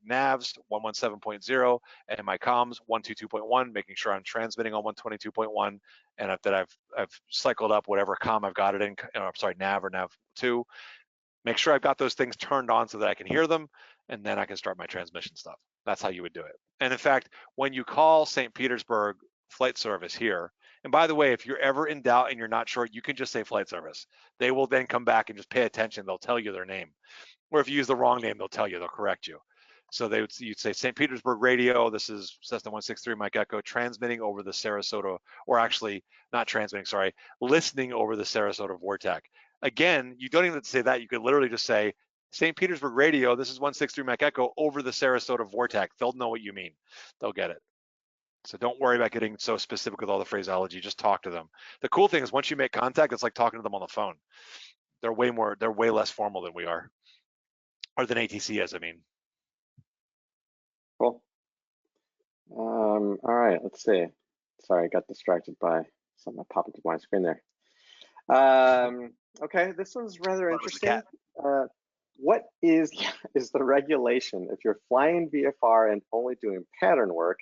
navs 117.0 and in my comms 122.1, making sure I'm transmitting on 122.1, and that I've cycled up whatever comm I've got it in. Nav or nav 2. Make sure I've got those things turned on so that I can hear them, and then I can start my transmission stuff. That's how you would do it. And in fact, when you call St. Petersburg flight service here, and by the way, if you're ever in doubt and you're not sure, you can just say flight service. They will then come back and just pay attention. They'll tell you their name. Or if you use the wrong name, they'll tell you, they'll correct you. So you'd say St. Petersburg radio, this is Cessna 163 Mike Echo, transmitting over the Sarasota, or actually not transmitting, sorry, listening over the Sarasota VORTAC. Again, you don't even have to say that. You could literally just say, St. Petersburg radio, this is 163 Mike Echo over the Sarasota VORTAC. They'll know what you mean. They'll get it. So don't worry about getting so specific with all the phraseology. Just talk to them. The cool thing is once you make contact, it's like talking to them on the phone. They're way less formal than we are, or than ATC is, I mean. Cool. All right, let's see. Sorry, I got distracted by something that popped into my screen there. Okay, this one's rather interesting. What is the regulation if you're flying VFR and only doing pattern work?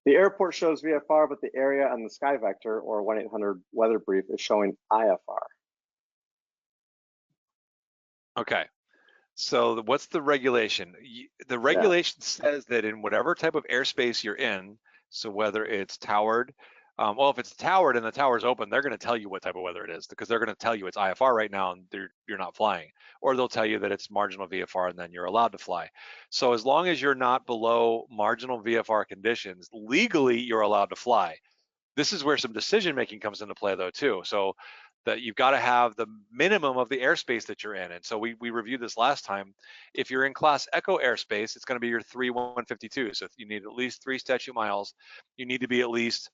The airport shows VFR, but the area on the sky vector or 1-800 weather brief is showing IFR. Okay, so what's the regulation? The regulation says that in whatever type of airspace you're in, so whether it's towered, well, if it's towered and the tower's open, they're going to tell you what type of weather it is, because they're going to tell you it's IFR right now and you're not flying, or they'll tell you that it's marginal VFR and then you're allowed to fly. So as long as you're not below marginal VFR conditions, legally you're allowed to fly. This is where some decision making comes into play though too. So that you've got to have the minimum of the airspace that you're in. And so we reviewed this last time. If you're in class Echo airspace, it's going to be your 3152. So if you need at least 3 statute miles, you need to be at least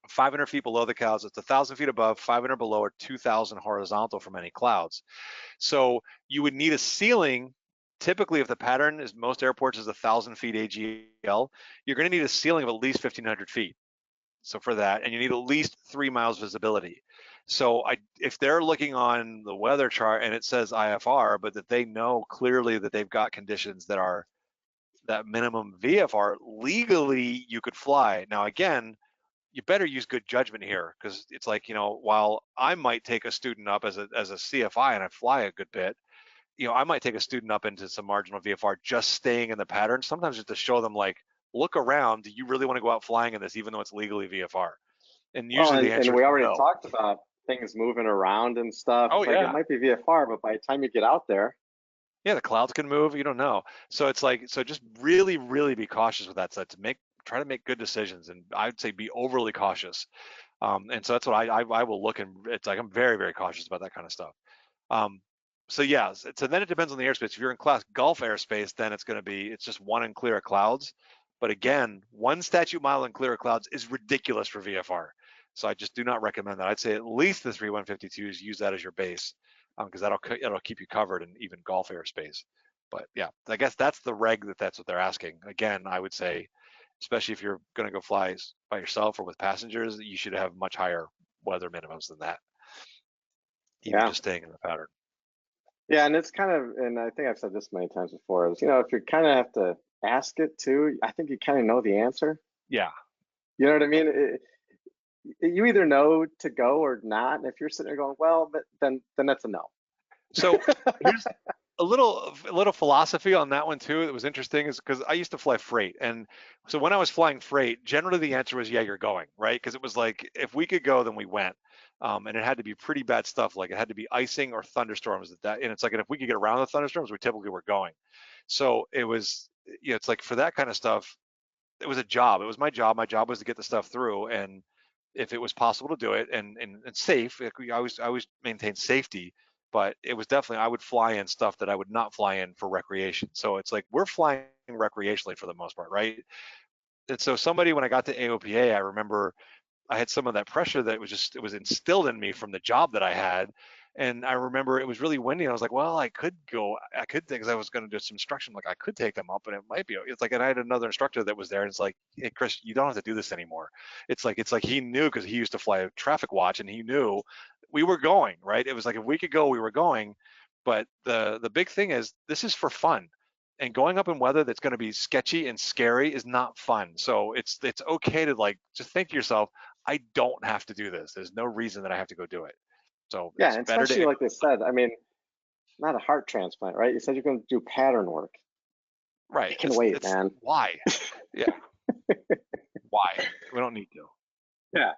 500 feet below the clouds. It's 1,000 feet above, 500 below, or 2,000 horizontal from any clouds. So you would need a ceiling. Typically, if the pattern is most airports is 1,000 feet AGL, you're going to need a ceiling of at least 1,500 feet. So for that, and you need at least 3 miles visibility. So if they're looking on the weather chart and it says IFR, but that they know clearly that they've got conditions that are that minimum VFR, legally you could fly. Now again, you better use good judgment here, because it's like, while I might take a student up as a CFI and I fly a good bit, I might take a student up into some marginal VFR just staying in the pattern, sometimes just to show them, like, look around, do you really want to go out flying in this even though it's legally VFR? And usually the answer and we is already no. talked about things moving around and stuff. Oh, yeah. It might be VFR, but by the time you get out there, yeah, the clouds can move, you don't know. So it's like, so just really, really be cautious with that. So try to make good decisions, and I'd say be overly cautious. And so that's what I will look, and it's like I'm very, very cautious about that kind of stuff. So yeah, so then it depends on the airspace. If you're in class Gulf airspace, then it's just one in clear of clouds. But again, 1 statute mile in clear of clouds is ridiculous for VFR. So I just do not recommend that. I'd say at least the 3152s, use that as your base, because that'll keep you covered in even Gulf airspace. But yeah, I guess that's the reg that's what they're asking. Again, I would say, especially if you're going to go fly by yourself or with passengers, you should have much higher weather minimums than that, even Yeah. just staying in the pattern. Yeah, and it's kind of, and I think I've said this many times before, is, if you kind of have to ask it too, I think you kind of know the answer. Yeah. You know what I mean? You either know to go or not. And if you're sitting there going, well, but then that's a no. So here's a little philosophy on that one too that was interesting, is because I used to fly freight, and so when I was flying freight, generally the answer was, yeah, you're going, right? Because it was like, if we could go, then we went. And it had to be pretty bad stuff, like it had to be icing or thunderstorms, and it's like, and if we could get around the thunderstorms, we typically were going. So it was, it's like, for that kind of stuff, it was a job. It was my job. My job was to get the stuff through, and if it was possible to do it and safe, I always maintain safety. But it was definitely, I would fly in stuff that I would not fly in for recreation. So it's like, we're flying recreationally for the most part, right? And so somebody, when I got to AOPA, I remember I had some of that pressure that it was instilled in me from the job that I had. And I remember it was really windy, and I was like, well, I could think, because I was going to do some instruction, like I could take them up, and it might be, it's like, and I had another instructor that was there, and it's like, hey, Chris, you don't have to do this anymore. It's like he knew, because he used to fly traffic watch, and he knew we were going, right? It was like, if we could go, we were going. But the big thing is, this is for fun. And going up in weather that's going to be sketchy and scary is not fun. So it's okay to, like, just think to yourself, I don't have to do this. There's no reason that I have to go do it. So Yeah, it's and better especially to, like they said, I mean, not a heart transplant, right? You said you're going to do pattern work. right. You can wait, man. Why? Yeah. Why? We don't need to. Yeah.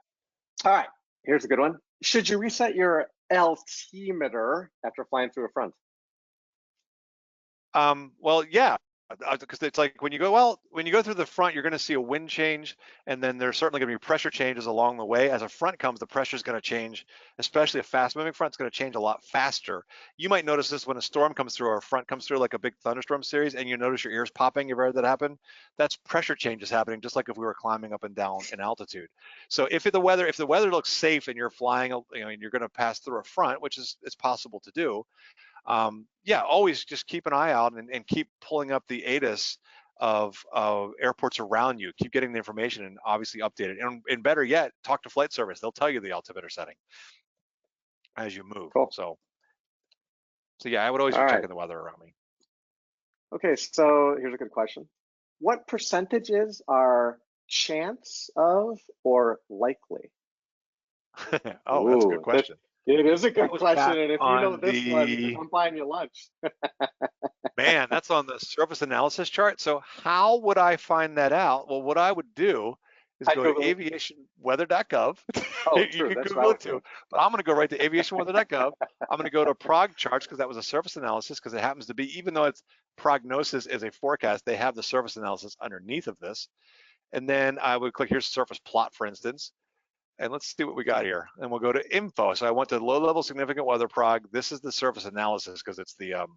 All right. Here's a good one. Should you reset your altimeter after flying through a front? Well, yeah, because it's like, when you go through the front, you're going to see a wind change, and then there's certainly going to be pressure changes along the way. As a front comes, the pressure is going to change, especially a fast moving front. It's going to change a lot faster. You might notice this when a storm comes through, or a front comes through, like a big thunderstorm series, and you notice your ears popping. You've heard that happen? That's pressure changes happening, just like if we were climbing up and down in altitude. So if the weather looks safe and you're flying, and you're going to pass through a front, which is possible to do, yeah, always just keep an eye out and keep pulling up the ATIS of airports around you. Keep getting the information and obviously update it. And better yet, talk to flight service. They'll tell you the altimeter setting as you move. Cool. So yeah, I would always be checking the weather around me. Okay, so here's a good question. What percentages are chance of or likely? Oh, that's a good question. It is a good question, and if you know this one, I'm buying you lunch. Man, that's on the surface analysis chart. So how would I find that out? Well, what I would do is go to aviationweather.gov. Oh, You true. can That's Google it too, but I'm going to go right to aviationweather.gov. I'm going to go to prog charts, because that was a surface analysis, because it happens to be, even though it's prognosis is a forecast, they have the surface analysis underneath of this. And then I would click, here's surface plot, for instance. And let's see what we got here. And we'll go to info. So I went to low-level significant weather prog. This is the surface analysis, because it's the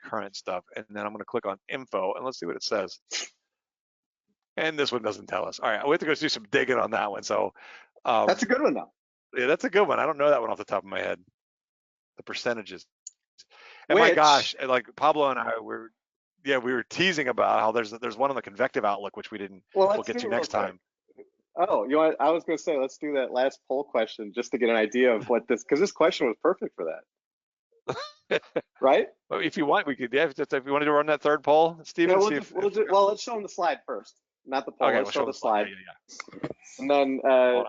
current stuff. And then I'm going to click on info, and let's see what it says. And this one doesn't tell us. All right, we have to go do some digging on that one. So that's a good one, though. Yeah, that's a good one. I don't know that one off the top of my head. The percentages. And my gosh, like Pablo and I were, we were teasing about how there's one on the convective outlook, which we'll get to next time. Oh, I was going to say, let's do that last poll question just to get an idea of what this, because this question was perfect for that. Right? Well, if you want, we could, if you wanted to run that third poll, Steven. Yeah, well, let's show them the slide first, not the poll. Okay, let's show the slide. Yeah. And then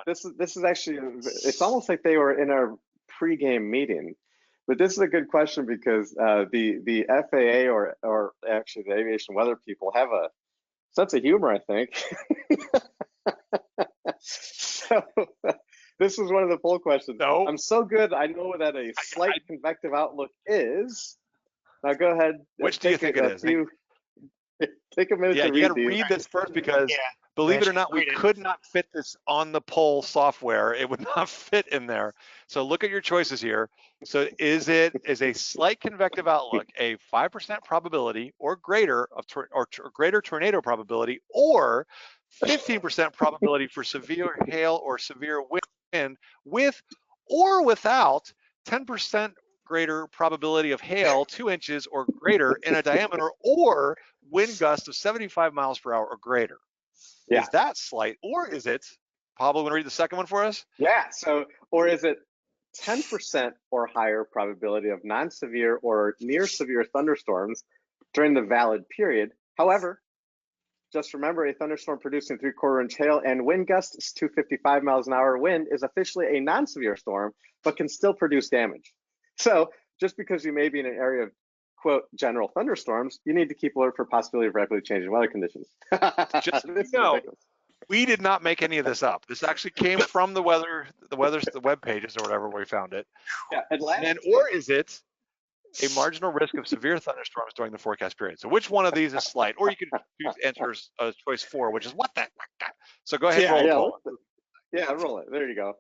this is actually, it's almost like they were in a pregame meeting. But this is a good question, because the FAA or actually the aviation weather people have a sense of humor, I think. So this is one of the poll questions. No. I'm so good, I know what a slight convective outlook is. Now go ahead. Which do you think it is? Take a minute to read you got to these. read this first because, believe it or not, we could not fit this on the poll software. It would not fit in there. So look at your choices here. So is a slight convective outlook a 5% probability or greater of greater tornado probability, or 15% probability for severe hail or severe wind, with or without 10% greater probability of hail 2 inches or greater in a diameter, or wind gusts of 75 miles per hour or greater? Yeah. Is that slight, or is it, Pablo, want to read the second one for us? Yeah, so, or is it 10% or higher probability of non-severe or near severe thunderstorms during the valid period? However, just remember, a thunderstorm producing 3/4 inch hail and wind gusts 255 miles an hour wind is officially a non-severe storm, but can still produce damage. So just because you may be in an area of, quote, general thunderstorms, you need to keep alert for possibility of rapidly changing weather conditions. Just we did not make any of this up. This actually came from the web pages or whatever we found it. Yeah, and or is it a marginal risk of severe thunderstorms during the forecast period? So which one of these is slight? Or you could choose answer choice 4, which is what the. So go ahead and roll the poll. Yeah, roll it. There you go.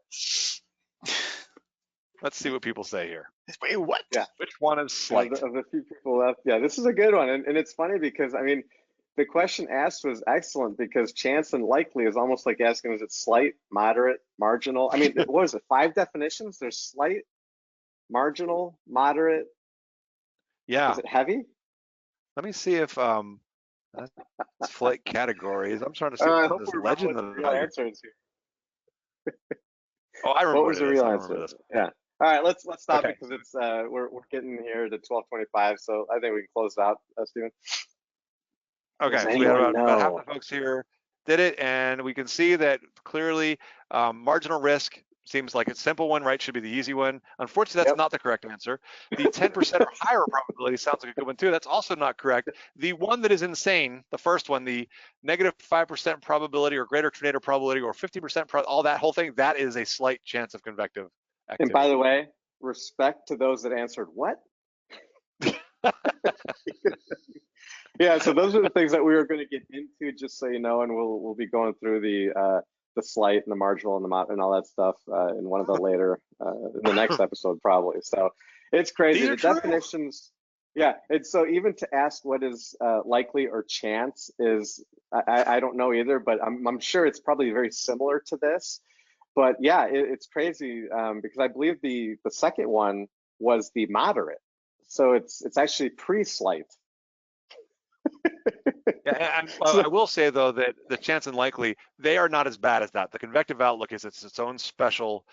Let's see what people say here. Wait, what? Yeah. Which one is slight? Of the few people left, yeah, this is a good one. And it's funny because, I mean, the question asked was excellent because chance and likely is almost like asking, is it slight, moderate, marginal? I mean, what is it, 5 definitions? There's slight, marginal, moderate. Yeah. Is it heavy? Let me see if flight categories. I'm trying to see what this legend of the answers here. Oh, I remember what was the real answer? This. Yeah. All right, let's stop it because it's we're getting here to 12:25, so I think we can close it out, Stephen. Okay, so we had about half the folks here did it, and we can see that clearly marginal risk seems like a simple one, right? Should be the easy one. Unfortunately, that's not the correct answer. The 10% or higher probability sounds like a good one too. That's also not correct. The one that is insane, the first one, the negative 5% probability or greater tornado probability or 50%, all that whole thing, that is a slight chance of convective activity. And by the way, respect to those that answered what? Yeah, so those are the things that we were going to get into, just so you know, and we'll be going through the slight and the marginal and all that stuff in one of the later in the next episode probably. So it's crazy. The definitions, yeah. It's so even to ask what is likely or chance is I don't know either, but I'm sure it's probably very similar to this. But yeah, it's crazy because I believe the second one was the moderate, so it's actually pre-slight. Yeah, and I will say though that the chance and likely, they are not as bad as that. The convective outlook is its own special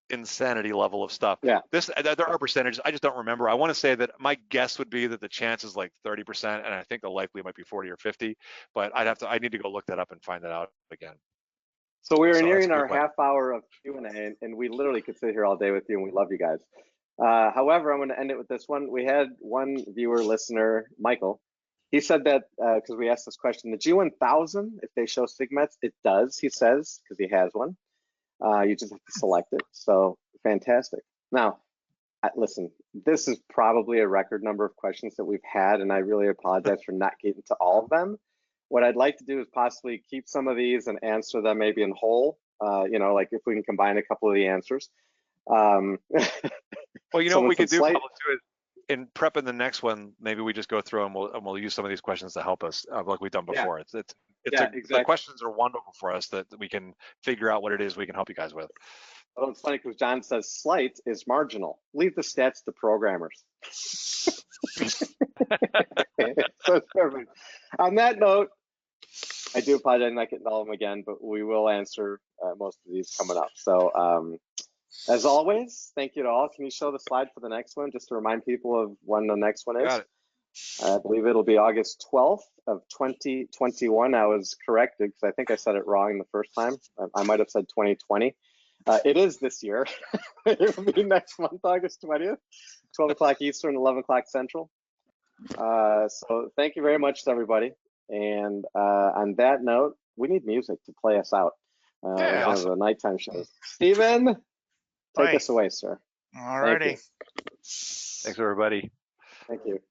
insanity level of stuff. Yeah. There are percentages. I just don't remember. I want to say that my guess would be that the chance is like 30%, and I think the likely might be 40 or 50. But I need to go look that up and find that out again. So we are nearing our half hour of Q&A, and we literally could sit here all day with you, and we love you guys. However, I'm going to end it with this one. We had one viewer listener, Michael. He said that because we asked this question, the G1000, if they show SIGMETs, it does, he says, because he has one. You just have to select it. So fantastic. Now, listen, this is probably a record number of questions that we've had, and I really apologize for not getting to all of them. What I'd like to do is possibly keep some of these and answer them maybe in whole, you know, like if we can combine a couple of the answers. Well, you know what we could do probably too is in prepping the next one, maybe we just go through and we'll use some of these questions to help us like we've done before. Yeah. Exactly. The questions are wonderful for us that we can figure out what it is we can help you guys with. Oh, it's funny because John says slight is marginal. Leave the stats to programmers. So it's perfect. On that note, I do apologize I'm not getting all of them again, but we will answer most of these coming up. So as always, thank you to all. Can you show the slide for the next one just to remind people of when the next one is? Got it. I believe it'll be August 12th of 2021. I was corrected because I think I said it wrong the first time. I might have said 2020. It is this year. It will be next month, August 20th, 12 o'clock Eastern, 11 o'clock Central. So thank you very much to everybody. And on that note, we need music to play us out. Yeah, awesome. The nighttime shows. Stephen, take us away, sir. All righty. Thanks, everybody. Thank you.